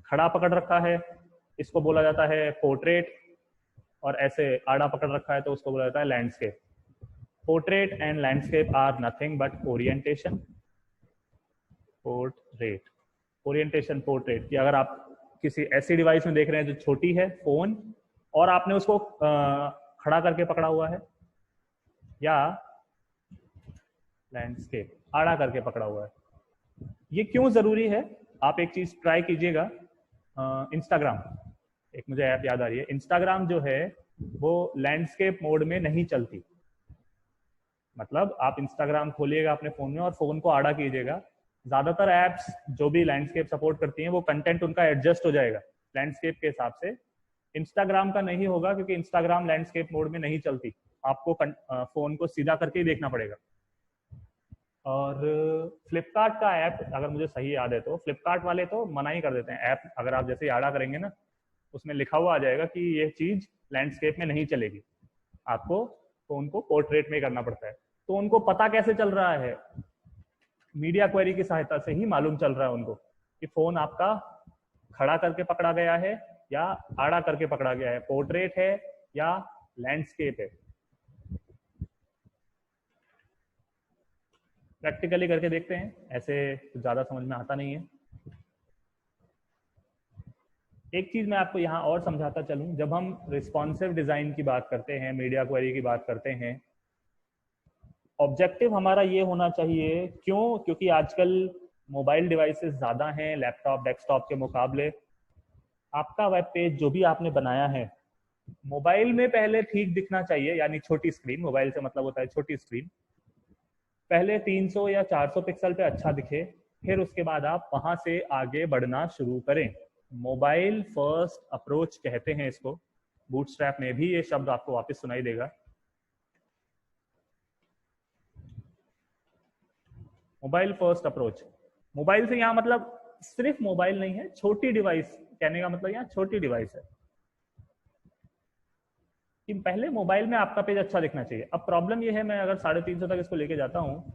खड़ा पकड़ रखा है, इसको बोला जाता है पोर्ट्रेट, और ऐसे आड़ा पकड़ रखा है तो उसको बोला जाता है landscape. Portrait and landscape are nothing but orientation. Orientation portrait की, अगर आप किसी ऐसी डिवाइस में देख रहे हैं जो छोटी है, फोन, और आपने उसको खड़ा करके पकड़ा हुआ है, या लैंडस्केप आड़ा करके पकड़ा हुआ है। ये क्यों जरूरी है? आप एक चीज ट्राई कीजिएगा, इंस्टाग्राम, एक मुझे ऐप याद आ रही है, इंस्टाग्राम जो है वो लैंडस्केप मोड में नहीं चलती। मतलब आप इंस्टाग्राम खोलिएगा अपने फोन में और फोन को आड़ा कीजिएगा, ज्यादातर एप्स जो भी लैंडस्केप सपोर्ट करती हैं वो कंटेंट उनका एडजस्ट हो जाएगा लैंडस्केप के हिसाब से। इंस्टाग्राम का नहीं होगा, क्योंकि इंस्टाग्राम लैंडस्केप मोड में नहीं चलती, आपको फोन को सीधा करके ही देखना पड़ेगा। और फ्लिपकार्ट का ऐप, अगर मुझे सही याद है तो फ्लिपकार्ट वाले तो मना ही कर देते हैं ऐप, अगर आप जैसे ही आड़ा करेंगे ना, उसमें लिखा हुआ आ जाएगा कि ये चीज लैंडस्केप में नहीं चलेगी, आपको फोन को पोर्ट्रेट में करना पड़ता है। तो उनको पता कैसे चल रहा है? मीडिया क्वेरी की सहायता से ही मालूम चल रहा है उनको कि फोन आपका खड़ा करके पकड़ा गया है या आड़ा करके पकड़ा गया है, पोर्ट्रेट है या लैंडस्केप है। प्रैक्टिकली करके देखते हैं, ऐसे ज्यादा समझ में आता नहीं है। एक चीज मैं आपको यहाँ और समझाता चलूं, जब हम रिस्पॉन्सिव डिजाइन की बात करते हैं, मीडिया क्वेरी की बात करते हैं, ऑब्जेक्टिव हमारा ये होना चाहिए। क्यों? क्योंकि आजकल मोबाइल डिवाइसेस ज्यादा हैं लैपटॉप डेस्कटॉप के मुकाबले। आपका वेब पेज जो भी आपने बनाया है, मोबाइल में पहले ठीक दिखना चाहिए, यानी छोटी स्क्रीन, मोबाइल से मतलब होता है छोटी स्क्रीन, पहले 300 या 400 पिक्सल पे अच्छा दिखे, फिर उसके बाद आप वहां से आगे बढ़ना शुरू करें। मोबाइल फर्स्ट अप्रोच कहते हैं इसको, बूटस्ट्रैप में भी ये शब्द आपको वापस सुनाई देगा। मोबाइल फर्स्ट अप्रोच, मोबाइल से यहाँ मतलब सिर्फ मोबाइल नहीं है, छोटी डिवाइस, कहने का मतलब यहाँ छोटी डिवाइस है, कि पहले मोबाइल में आपका पेज अच्छा दिखना चाहिए। अब प्रॉब्लम ये है, मैं अगर 350 तक इसको लेके जाता हूँ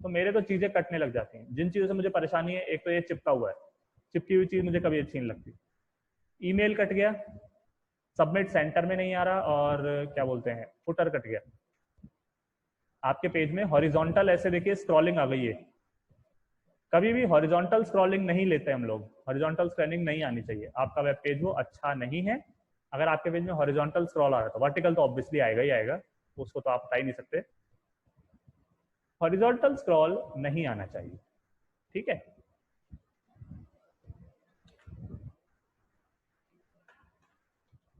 तो मेरे तो चीजें कटने लग जाती हैं। जिन चीजों से मुझे परेशानी है, एक तो ये चिपका हुआ है, चिपकी हुई चीज मुझे कभी अच्छी नहीं लगती। ईमेल कट गया, सबमिट सेंटर में नहीं आ रहा, और क्या बोलते हैं, फुटर कट गया। आपके पेज में हॉरिजॉन्टल ऐसे देखिए स्क्रॉलिंग आ गई है, कभी भी हॉरिजॉन्टल स्क्रॉलिंग नहीं लेते हम लोग, हॉरिजॉन्टल स्क्रॉलिंग नहीं आनी चाहिए। आपका वेब पेज वो अच्छा नहीं है अगर आपके पेज में हॉरिजॉन्टल स्क्रॉल आ रहा है। तो वर्टिकल तो ऑब्वियसली आएगा ही आएगा, उसको तो आप हटा ही नहीं सकते। हॉरिजॉन्टल स्क्रॉल नहीं आना चाहिए, ठीक है।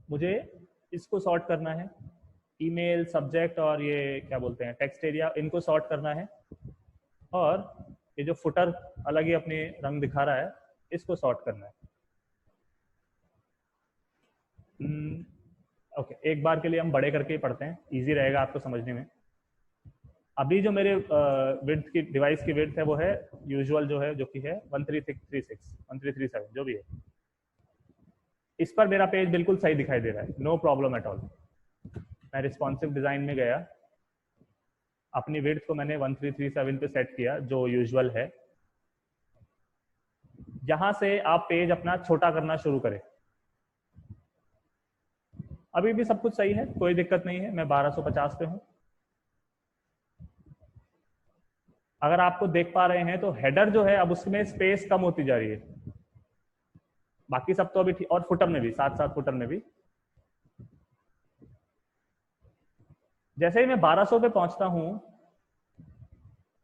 मुझे इसको सॉर्ट करना है, ईमेल, सब्जेक्ट और ये क्या बोलते हैं टेक्स्ट एरिया, इनको सॉर्ट करना है। और ये जो फुटर अलग ही अपने रंग दिखा रहा है, इसको सॉर्ट करना है। ओके, एक बार के लिए हम बड़े करके ही पढ़ते हैं, इजी रहेगा आपको समझने में। अभी जो मेरे विड्थ की डिवाइस की विड्थ है वो है यूजुअल जो है, जो कि है 13336 1337 जो भी है। इस पर मेरा पेज बिल्कुल सही दिखाई दे रहा है, नो प्रॉब्लम एट ऑल। मैं रिस्पॉन्सिव डिजाइन में गया, अपनी विड्थ को मैंने 1337 पे सेट किया जो यूजुअल है। यहां से आप पेज अपना छोटा करना शुरू करें। अभी भी सब कुछ सही है, कोई दिक्कत नहीं है, मैं 1250 पे हूं। अगर आपको देख पा रहे हैं तो हेडर जो है अब उसमें स्पेस कम होती जा रही है, बाकी सब तो अभी ठीक। और फुटर में भी, साथ साथ फुटर में भी जैसे ही मैं 1200 पे पहुंचता हूं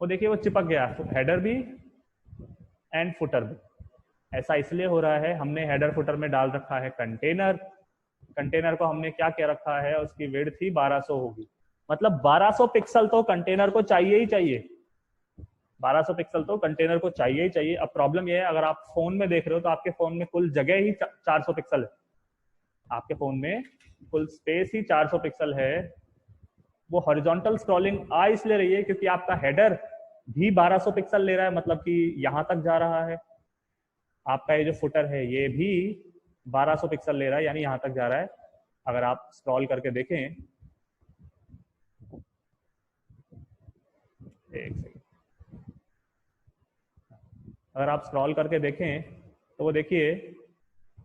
वो देखिए वो चिपक गया, हेडर भी एंड फुटर भी। ऐसा इसलिए हो रहा है, हमने हेडर फुटर में डाल रखा है कंटेनर। कंटेनर को हमने क्या क्या रखा है, उसकी विड्थ ही 1200 होगी, मतलब 1200 पिक्सल तो कंटेनर को चाहिए ही चाहिए। 1200 पिक्सल तो कंटेनर को चाहिए ही चाहिए। अब प्रॉब्लम यह है, अगर आप फोन में देख रहे हो तो आपके फोन में कुल जगह ही 400 पिक्सल है, आपके फोन में कुल स्पेस ही 400 पिक्सल है। वो हॉरिजॉन्टल स्क्रॉलिंग आ इसलिए रही है क्योंकि आपका हेडर भी 1200 पिक्सल ले रहा है, मतलब कि यहां तक जा रहा है। आपका ये जो फुटर है ये भी 1200 पिक्सल ले रहा है, यानी यहां तक जा रहा है। अगर आप स्क्रॉल करके देखें, एक सेकंड, अगर आप स्क्रॉल करके देखें तो वो देखिए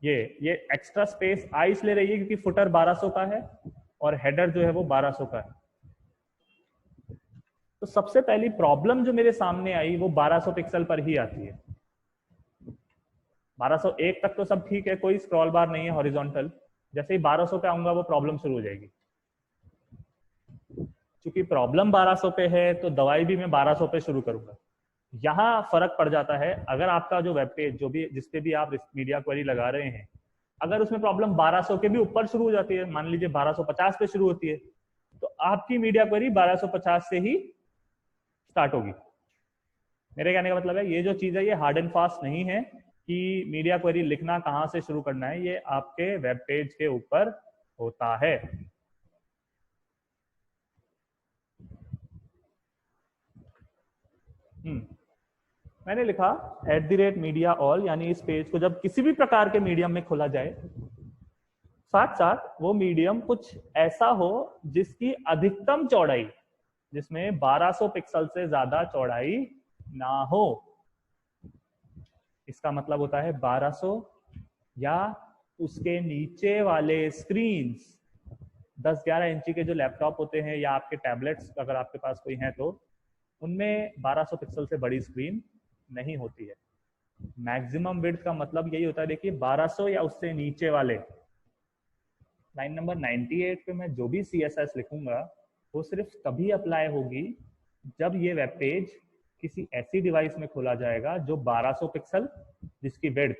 ये एक्स्ट्रा स्पेस आ इसलिए रही है क्योंकि फुटर 1200 का है और हेडर जो है वो 1200 का है। तो सबसे पहली प्रॉब्लम जो मेरे सामने आई वो 1200 पिक्सल पर ही आती है। 1201 तक तो सब ठीक है, कोई स्क्रॉल बार नहीं है हॉरिजॉन्टल। जैसे ही 1200 पे आऊंगा वो प्रॉब्लम शुरू हो जाएगी। क्योंकि प्रॉब्लम 1200 पे है तो दवाई भी मैं 1200 पे शुरू करूंगा। यहाँ फर्क पड़ जाता है, अगर आपका जो वेब पेज जो भी जिसपे भी आप मीडिया क्वेरी लगा रहे हैं, अगर उसमें प्रॉब्लम 1200 के भी ऊपर शुरू हो जाती है, मान लीजिए 1250 पे शुरू होती है, तो आपकी मीडिया क्वेरी 1250 से ही स्टार्ट होगी। मेरे कहने का मतलब है, ये जो चीज है ये हार्ड एंड फास्ट नहीं है कि मीडिया क्वेरी लिखना कहां से शुरू करना है, ये आपके वेब पेज के ऊपर होता है। मैंने लिखा @mediaall, यानी इस पेज को जब किसी भी प्रकार के मीडियम में खोला जाए, साथ साथ वो मीडियम कुछ ऐसा हो जिसकी अधिकतम चौड़ाई, जिसमें 1200 पिक्सल से ज्यादा चौड़ाई ना हो। इसका मतलब होता है 1200 या उसके नीचे वाले स्क्रीन्स, 10-11 इंची के जो लैपटॉप होते हैं या आपके टैबलेट्स अगर आपके पास कोई है तो उनमें 1200 पिक्सल से बड़ी स्क्रीन नहीं होती है। मैक्सिमम विड्थ का मतलब यही होता है, देखिए 1200 या उससे नीचे वाले। लाइन नंबर 98 पे मैं जो भी CSS लिखूंगा वो सिर्फ तभी अप्लाई होगी जब ये वेब पेज किसी ऐसी डिवाइस में खोला जाएगा जो 1200 पिक्सल, जिसकी विड्थ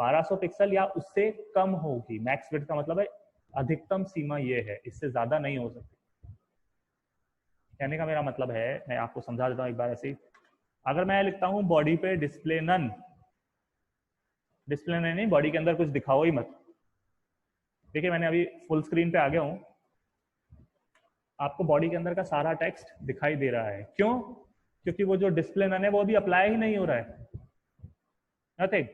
1200 पिक्सल या उससे कम होगी। मैक्स विड्थ का मतलब है अधिकतम सीमा ये है, इससे ज्यादा नहीं हो सकती। कहने का मेरा मतलब है, मैं आपको समझा देता हूं एक बार ऐसे ही। अगर मैं लिखता हूं बॉडी पे डिस्प्ले नन, डिस्प्ले नन नहीं, बॉडी के अंदर कुछ दिखाओ ही मत। देखिए मैंने अभी फुल स्क्रीन पे आ गया हूं, आपको बॉडी के अंदर का सारा टेक्स्ट दिखाई दे रहा है। क्यों? क्योंकि वो जो डिस्प्ले नन है वो अभी अप्लाई ही नहीं हो रहा है, नथिंग।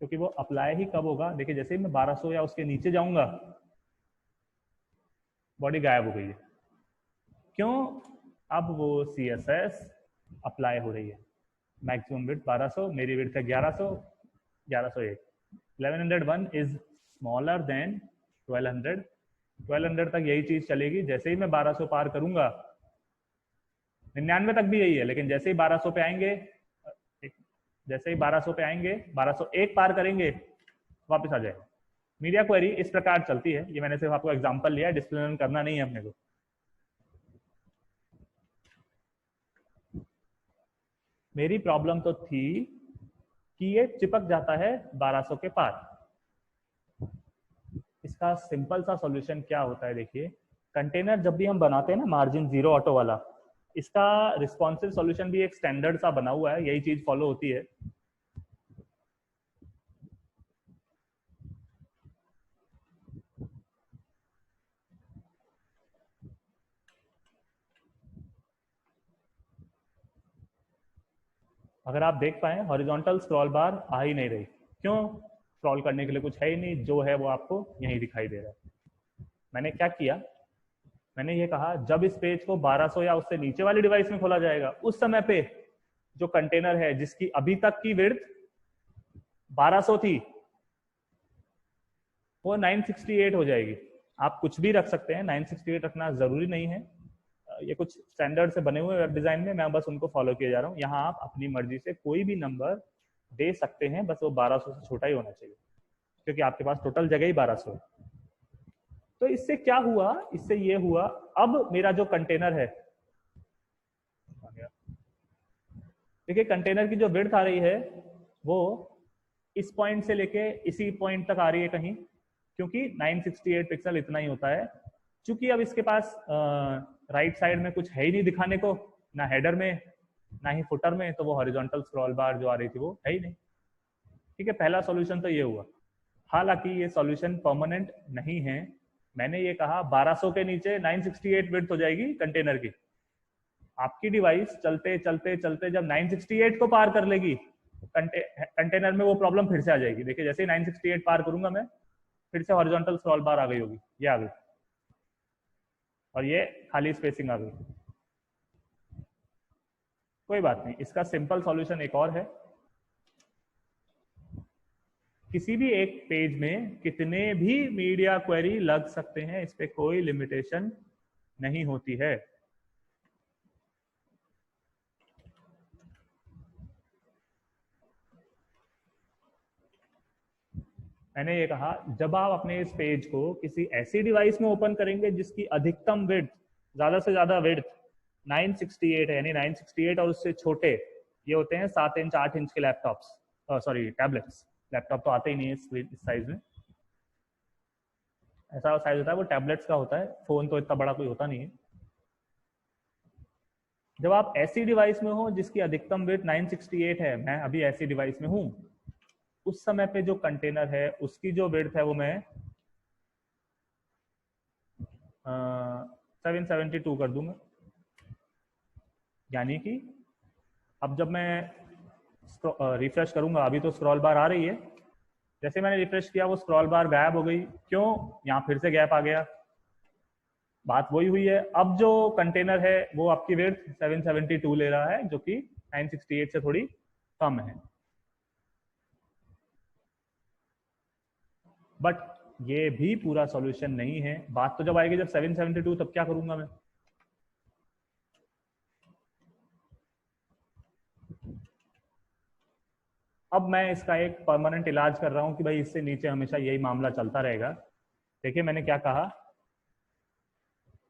क्योंकि वो अप्लाई ही कब होगा, देखिए जैसे ही मैं 1200 या उसके नीचे जाऊंगा बॉडी गायब हो गई है। क्यों? अब वो CSS अप्लाई हो रही है। मैक्सिमम विड्थ 1200, मेरी विड्थ है 1100, 1101। 1101 इज स्मॉलर देन 1200। 1200 तक यही चीज चलेगी। जैसे ही मैं 1200 पार करूंगा, 99 तक भी यही है, लेकिन जैसे ही 1200 पे आएंगे, जैसे ही 1200 पे आएंगे, 1201 पार करेंगे, वापस आ जाएगा। मीडिया क्वेरी इस प्रकार चलती है। ये मैंने सिर्फ आपको एग्जांपल लिया है, डिस्प्ले करना नहीं है अपने को। मेरी प्रॉब्लम तो थी कि ये चिपक जाता है 1200 के पार। इसका सिंपल सा सॉल्यूशन क्या होता है, देखिए कंटेनर जब भी हम बनाते हैं ना, मार्जिन जीरो ऑटो वाला, इसका रिस्पॉन्सिव सॉल्यूशन भी एक स्टैंडर्ड सा बना हुआ है, यही चीज फॉलो होती है। अगर आप देख पाए, हॉरिजॉन्टल स्क्रॉल बार आ ही नहीं रही। क्यों? स्क्रॉल करने के लिए कुछ है ही नहीं, जो है वो आपको यहीं दिखाई दे रहा है। मैंने क्या किया, मैंने ये कहा जब इस पेज को 1200 या उससे नीचे वाली डिवाइस में खोला जाएगा, उस समय पे जो कंटेनर है जिसकी अभी तक की विड्थ 1200 थी, वो 968 हो जाएगी। आप कुछ भी रख सकते हैं, 968 रखना जरूरी नहीं है। ये कुछ स्टैंडर्ड से बने हुए वेब डिजाइन में, मैं बस उनको फॉलो किए जा रहा हूँ। यहाँ आप अपनी मर्जी से कोई भी नंबर दे सकते हैं, बस वो 1200 से छोटा ही होना चाहिए, क्योंकि आपके पास टोटल जगह ही 1200 है। तो इससे क्या हुआ, इससे ये हुआ, अब मेरा जो कंटेनर है, देखिए कंटेनर की जो विड्थ आ रही है वो इस पॉइंट से लेके इसी पॉइंट तक आ रही है कहीं, क्योंकि 968 पिक्सल इतना ही होता है। चूंकि अब इसके पास राइट साइड में कुछ है ही नहीं दिखाने को, ना हेडर में ना ही फुटर में, तो वो हॉरिजॉन्टल स्क्रॉल बार जो आ रही थी वो है ही नहीं। ठीक है, पहला सॉल्यूशन तो ये हुआ। हालांकि ये सॉल्यूशन परमानेंट नहीं है। मैंने ये कहा 1200 के नीचे 968 विड्थ हो जाएगी कंटेनर की। आपकी डिवाइस चलते चलते चलते जब 968 को पार कर लेगी, कंटेनर में वो प्रॉब्लम फिर से आ जाएगी। देखिए जैसे ही 968 पार करूंगा मैं, फिर से हॉरिजॉन्टल स्क्रॉल बार आ गई होगी, ये आ गई, और ये खाली स्पेसिंग आ गई। कोई बात नहीं, इसका सिंपल सॉल्यूशन एक और है। किसी भी एक पेज में कितने भी मीडिया क्वेरी लग सकते हैं, इस पे कोई लिमिटेशन नहीं होती है। मैंने ये कहा जब आप अपने इस पेज को किसी ऐसी डिवाइस में ओपन करेंगे जिसकी अधिकतम विड्थ, ज्यादा से ज्यादा विड्थ 968 है, यानी 968 और उससे छोटे, ये होते हैं 7 इंच 8 इंच के लैपटॉप्स, सॉरी टैबलेट्स। लैपटॉप तो आते ही नहीं है इस साइज में, ऐसा साइज होता है वो टैबलेट्स का होता है, फोन तो इतना बड़ा कोई होता नहीं है। जब आप ऐसी डिवाइस में हो जिसकी अधिकतम विड्थ 968 है, मैं अभी ऐसी डिवाइस में हूं, उस समय पे जो कंटेनर है उसकी जो विड्थ है वो मैं 772 कर दूंगा। यानी कि अब जब मैं रिफ्रेश करूंगा, अभी तो स्क्रॉल बार आ रही है, जैसे मैंने रिफ्रेश किया वो स्क्रॉल बार गायब हो गई। क्यों? यहाँ फिर से गैप आ गया। बात वही हुई है। अब जो कंटेनर है वो आपकी विड्थ 772 ले रहा है, जो कि 968 से थोड़ी कम है। बट ये भी पूरा सॉल्यूशन नहीं है। बात तो जब आएगी जब 772, तब क्या करूंगा मैं? अब मैं इसका एक परमानेंट इलाज कर रहा हूं कि भाई इससे नीचे हमेशा यही मामला चलता रहेगा। देखिए मैंने क्या कहा,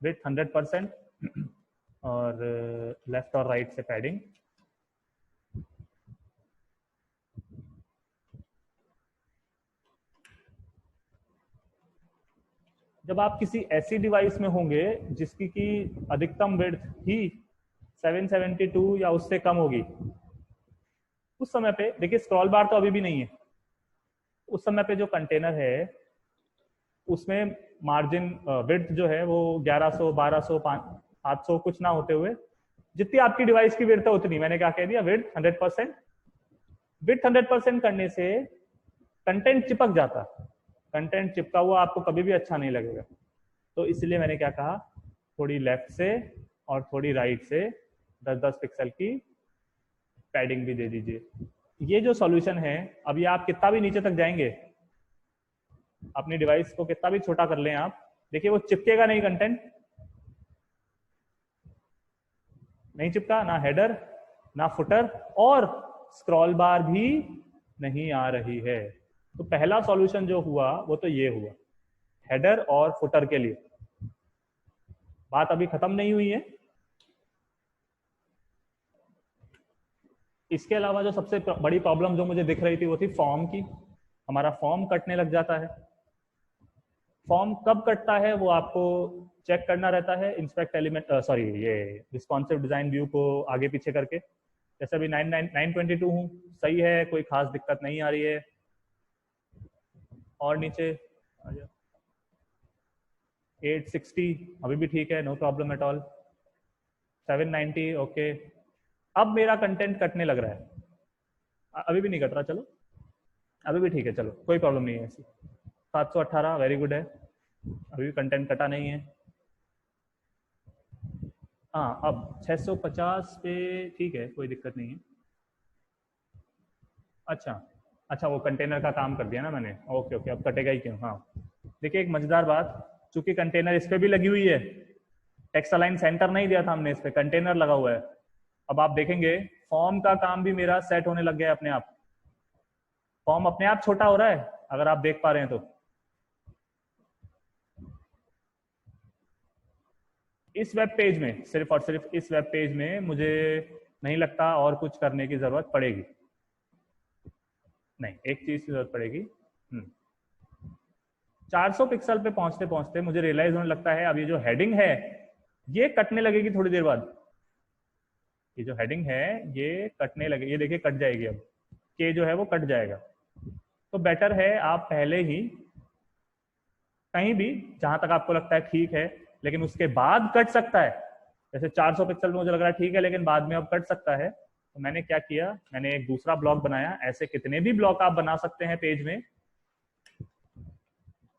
विथ 100% और लेफ्ट और राइट से पैडिंग। जब आप किसी ऐसी डिवाइस में होंगे जिसकी की अधिकतम विड्थ ही 772 या उससे कम होगी, उस समय पे देखिए स्क्रॉल बार तो अभी भी नहीं है, उस समय पे जो कंटेनर है उसमें मार्जिन विड्थ जो है वो 1100 1200 700 कुछ ना होते हुए, जितनी आपकी डिवाइस की विड्थ है उतनी, मैंने क्या कह दिया, विड्थ 100%। विड्थ 100% करने से कंटेंट चिपक जाता, कंटेंट चिपका हुआ आपको कभी भी अच्छा नहीं लगेगा। तो इसलिए मैंने क्या कहा, थोड़ी लेफ्ट से और थोड़ी राइट से 10-10 पिक्सल की पैडिंग भी दे दीजिए। ये जो सॉल्यूशन है, अब ये आप कितना भी नीचे तक जाएंगे, अपनी डिवाइस को कितना भी छोटा कर लें आप, देखिए वो चिपकेगा नहीं, कंटेंट नहीं चिपका, ना हेडर ना फुटर, और स्क्रॉल बार भी नहीं आ रही है। तो पहला सॉल्यूशन जो हुआ वो तो ये हुआ हेडर और फुटर के लिए। बात अभी खत्म नहीं हुई है। इसके अलावा जो सबसे बड़ी प्रॉब्लम जो मुझे दिख रही थी वो थी फॉर्म की। हमारा फॉर्म कटने लग जाता है। फॉर्म कब कटता है वो आपको चेक करना रहता है इंस्पेक्ट एलिमेंट, सॉरी ये रिस्पॉन्सिव डिजाइन व्यू को आगे पीछे करके। जैसे अभी 922 हूँ, सही है, कोई खास दिक्कत नहीं आ रही है। और नीचे 860 अभी भी ठीक है, no problem at all. 790 okay. अब मेरा कंटेंट कटने लग रहा है, अभी भी नहीं कट रहा, चलो अभी भी ठीक है, चलो कोई प्रॉब्लम नहीं है ऐसी। 718 वेरी गुड है, अभी भी कंटेंट कटा नहीं है। हाँ अब 650 पे ठीक है, कोई दिक्कत नहीं है। अच्छा अच्छा, वो कंटेनर का काम कर दिया ना मैंने, ओके ओके, अब कटेगा ही क्यों। हाँ देखिए एक मजेदार बात, चूंकि कंटेनर इस पे भी लगी हुई है, टेक्स्ट अलाइन सेंटर नहीं दिया था हमने, इस पे कंटेनर लगा हुआ है। अब आप देखेंगे फॉर्म का काम भी मेरा सेट होने लग गया है अपने आप। फॉर्म अपने आप छोटा हो रहा है, अगर आप देख पा रहे हैं तो। इस वेब पेज में, सिर्फ और सिर्फ इस वेब पेज में मुझे नहीं लगता और कुछ करने की जरूरत पड़ेगी। नहीं, एक चीज की जरूरत पड़ेगी। 400 पिक्सल पे पहुंचते पहुंचते मुझे रियलाइज होने लगता है अब ये जो हेडिंग है ये कटने लगेगी थोड़ी देर बाद। ये जो हेडिंग है ये कटने लगे, ये देखिए कट जाएगी, अब के जो है वो कट जाएगा। तो बेटर है आप पहले ही कहीं भी जहां तक आपको लगता है ठीक है, लेकिन उसके बाद कट सकता है। जैसे 400 पिक्सल में मुझे लग रहा है ठीक है, लेकिन बाद में अब कट सकता है। तो मैंने क्या किया, मैंने एक दूसरा ब्लॉक बनाया। ऐसे कितने भी ब्लॉक आप बना सकते हैं पेज में।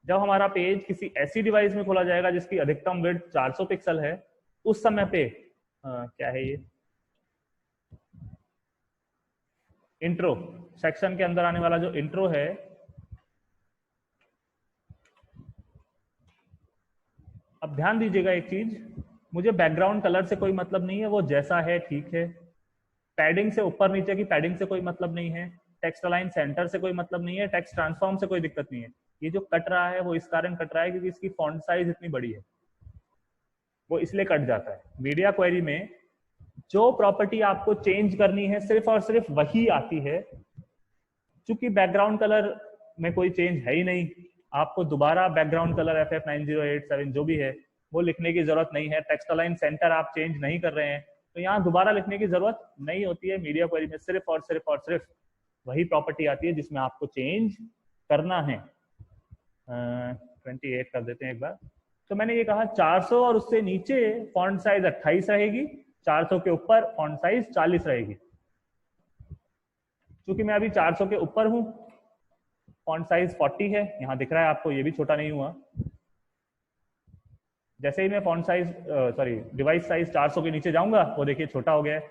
जब हमारा पेज किसी ऐसी डिवाइस में खोला जाएगा जिसकी अधिकतम विड्थ 400 पिक्सल है, उस समय पे क्या है ये इंट्रो सेक्शन के अंदर आने वाला जो इंट्रो है, अब ध्यान दीजिएगा एक चीज, मुझे बैकग्राउंड कलर से कोई मतलब नहीं है, वो जैसा है ठीक है। पैडिंग से ऊपर नीचे की पैडिंग से कोई मतलब नहीं है, टेक्स्ट अलाइन सेंटर से कोई मतलब नहीं है, टेक्स्ट ट्रांसफॉर्म से कोई दिक्कत नहीं है। ये जो कट रहा है वो इस कारण कट रहा है क्योंकि इसकी फॉन्ट साइज इतनी बड़ी है, वो इसलिए कट जाता है। मीडिया क्वेरी में जो प्रॉपर्टी आपको चेंज करनी है सिर्फ और सिर्फ वही आती है। चूंकि बैकग्राउंड कलर में कोई चेंज है ही नहीं, आपको दोबारा बैकग्राउंड कलर FF9087 जो भी है वो लिखने की जरूरत नहीं है। टेक्स्ट अलाइन सेंटर आप चेंज नहीं कर रहे हैं, तो यहाँ दोबारा लिखने की जरूरत नहीं होती है। मीडिया क्वेरी में सिर्फ और सिर्फ और सिर्फ वही प्रॉपर्टी आती है जिसमें आपको चेंज करना है। 28 कर देते हैं एक बार। तो मैंने ये कहा 400 और उससे नीचे फॉन्ट साइज 28 रहेगी, 400 के ऊपर फॉन्ट साइज 40 रहेगी। क्योंकि मैं अभी 400 के ऊपर हूं, फॉन्ट साइज 40 है, यहां दिख रहा है आपको, ये भी छोटा नहीं हुआ। जैसे ही मैं फॉन्ट साइज डिवाइस साइज 400 के नीचे जाऊंगा, वो देखिए छोटा हो गया है।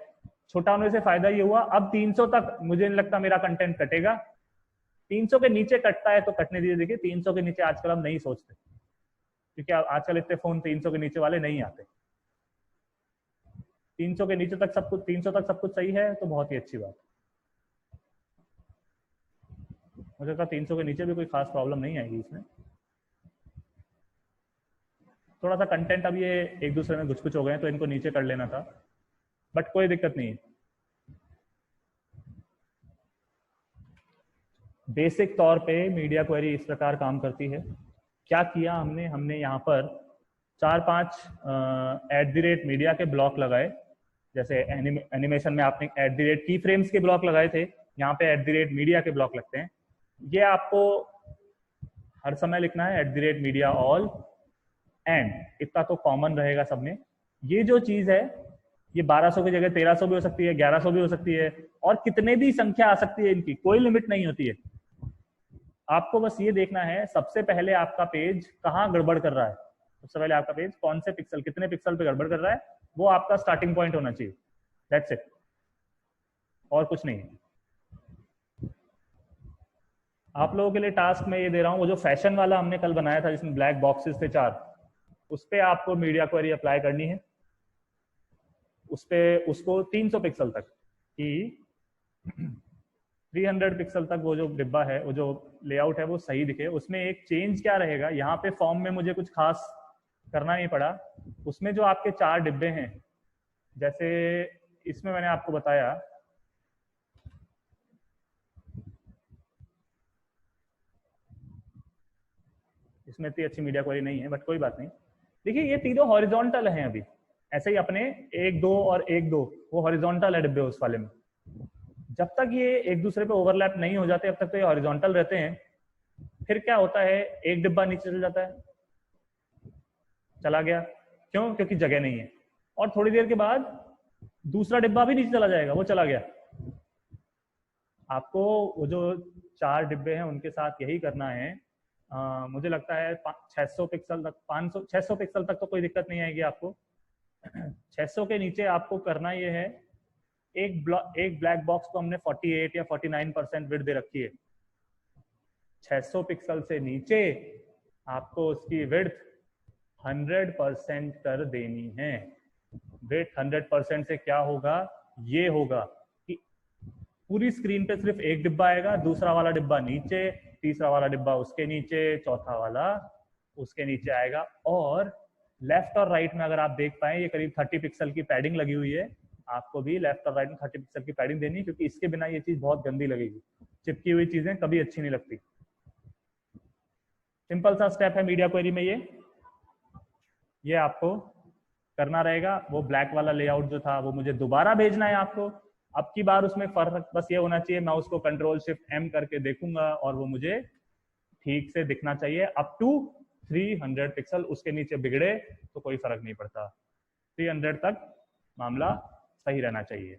छोटा होने से फायदा ये हुआ, अब 300 तक मुझे नहीं लगता मेरा कंटेंट कटेगा। 300 के नीचे कटता है तो कटने दीजिए। देखिए 300 के नीचे आजकल हम नहीं सोचते, क्योंकि आजकल इतने फोन 300 के नीचे वाले नहीं आते। 300 के नीचे तक सब कुछ, 300 तक सब कुछ सही है तो बहुत ही अच्छी बात। मुझे लगता है 300 के नीचे भी कोई खास प्रॉब्लम नहीं आएगी इसमें। थोड़ा सा कंटेंट अब ये एक दूसरे में घुस हो गए तो इनको नीचे कर लेना था, बट कोई दिक्कत नहीं है। बेसिक तौर पे मीडिया क्वेरी इस प्रकार काम करती है। क्या किया हमने, हमने यहाँ पर 4-5 @मीडिया के ब्लॉक लगाए। जैसे एनिमेशन में आपने @की फ्रेम्स के ब्लॉक लगाए थे, यहाँ पे @मीडिया के ब्लॉक लगते हैं। ये आपको हर समय लिखना है @मीडिया ऑल एंड, इतना तो कॉमन रहेगा सब में। ये जो चीज है ये 1200 की जगह 1300 भी हो सकती है, 1100 भी हो सकती है, और कितने भी संख्या आ सकती है, इनकी कोई लिमिट नहीं होती है। आपको बस ये देखना है सबसे पहले आपका पेज कहाँ गड़बड़ कर रहा है। सबसे पहले आपका पेज कौन से पिक्सल, कितने पिक्सल पे गड़बड़ कर रहा है, वो आपका स्टार्टिंग पॉइंट होना चाहिए, दैट्स इट, और कुछ नहीं है। आप लोगों के लिए टास्क मैं ये दे रहा हूँ, वो जो फैशन वाला हमने कल बनाया था जिसमें ब्लैक बॉक्सेस थे 4, उस पर आपको मीडिया क्वेरी अप्लाई करनी है। उस पे उसको 300 पिक्सल तक कि 300 पिक्सल तक वो जो डिब्बा है, वो जो लेआउट है वो सही दिखे। उसमें एक चेंज क्या रहेगा, यहाँ पे फॉर्म में मुझे कुछ खास करना नहीं पड़ा। उसमें जो आपके 4 डिब्बे हैं, जैसे इसमें मैंने आपको बताया, इसमें इतनी अच्छी मीडिया क्वेरी नहीं है बट कोई बात नहीं। देखिए ये तीनों हॉरिजॉन्टल हैं अभी, ऐसे ही अपने 1 2 और 1 2 वो हॉरिजॉन्टल है डिब्बे उस वाले में। जब तक ये एक दूसरे पे ओवरलैप नहीं हो जाते, अब तक तो ये हॉरिजॉन्टल रहते हैं। फिर क्या होता है, एक डिब्बा नीचे चल जाता है, चला गया, क्यों? क्योंकि जगह नहीं है। और थोड़ी देर के बाद दूसरा डिब्बा भी नीचे चला जाएगा, वो चला गया। आपको वो जो 4 डिब्बे हैं उनके साथ यही करना है। मुझे लगता है 600 पिक्सल तक, 500 600 पिक्सल तक तो कोई दिक्कत नहीं आएगी आपको। 600 के नीचे आपको करना ये है, एक ब्लैक बॉक्स को हमने 48 या 49% विड्थ दे रखी है। 600 पिक्सल से नीचे आपको उसकी विड्थ 100% कर देनी है। विड्थ 100% से क्या होगा, ये होगा कि पूरी स्क्रीन पे सिर्फ एक डिब्बा आएगा, दूसरा वाला डिब्बा नीचे, तीसरा वाला डिब्बा उसके नीचे, चौथा वाला उसके नीचे आएगा। और लेफ्ट और राइट में अगर आप देख पाए, ये करीब 30 पिक्सल की पैडिंग लगी हुई है। आपको भी लेफ्ट और राइट में 30 पिक्सल की पैडिंग देनी, क्योंकि इसके बिना ये चीज बहुत गंदी लगेगी। चिपकी हुई चीजें कभी अच्छी नहीं लगती। सिंपल सा स्टेप है मीडिया क्वेरी में, ये आपको करना रहेगा। वो ब्लैक वाला लेआउट जो था वो मुझे दोबारा भेजना है आपको। अब की बार उसमें फर्क बस ये होना चाहिए, मैं उसको Ctrl+Shift+M करके देखूंगा और वो मुझे ठीक से दिखना चाहिए अप टू 300 पिक्सल। उसके नीचे बिगड़े तो कोई फर्क नहीं पड़ता, 300 तक मामला सही रहना चाहिए।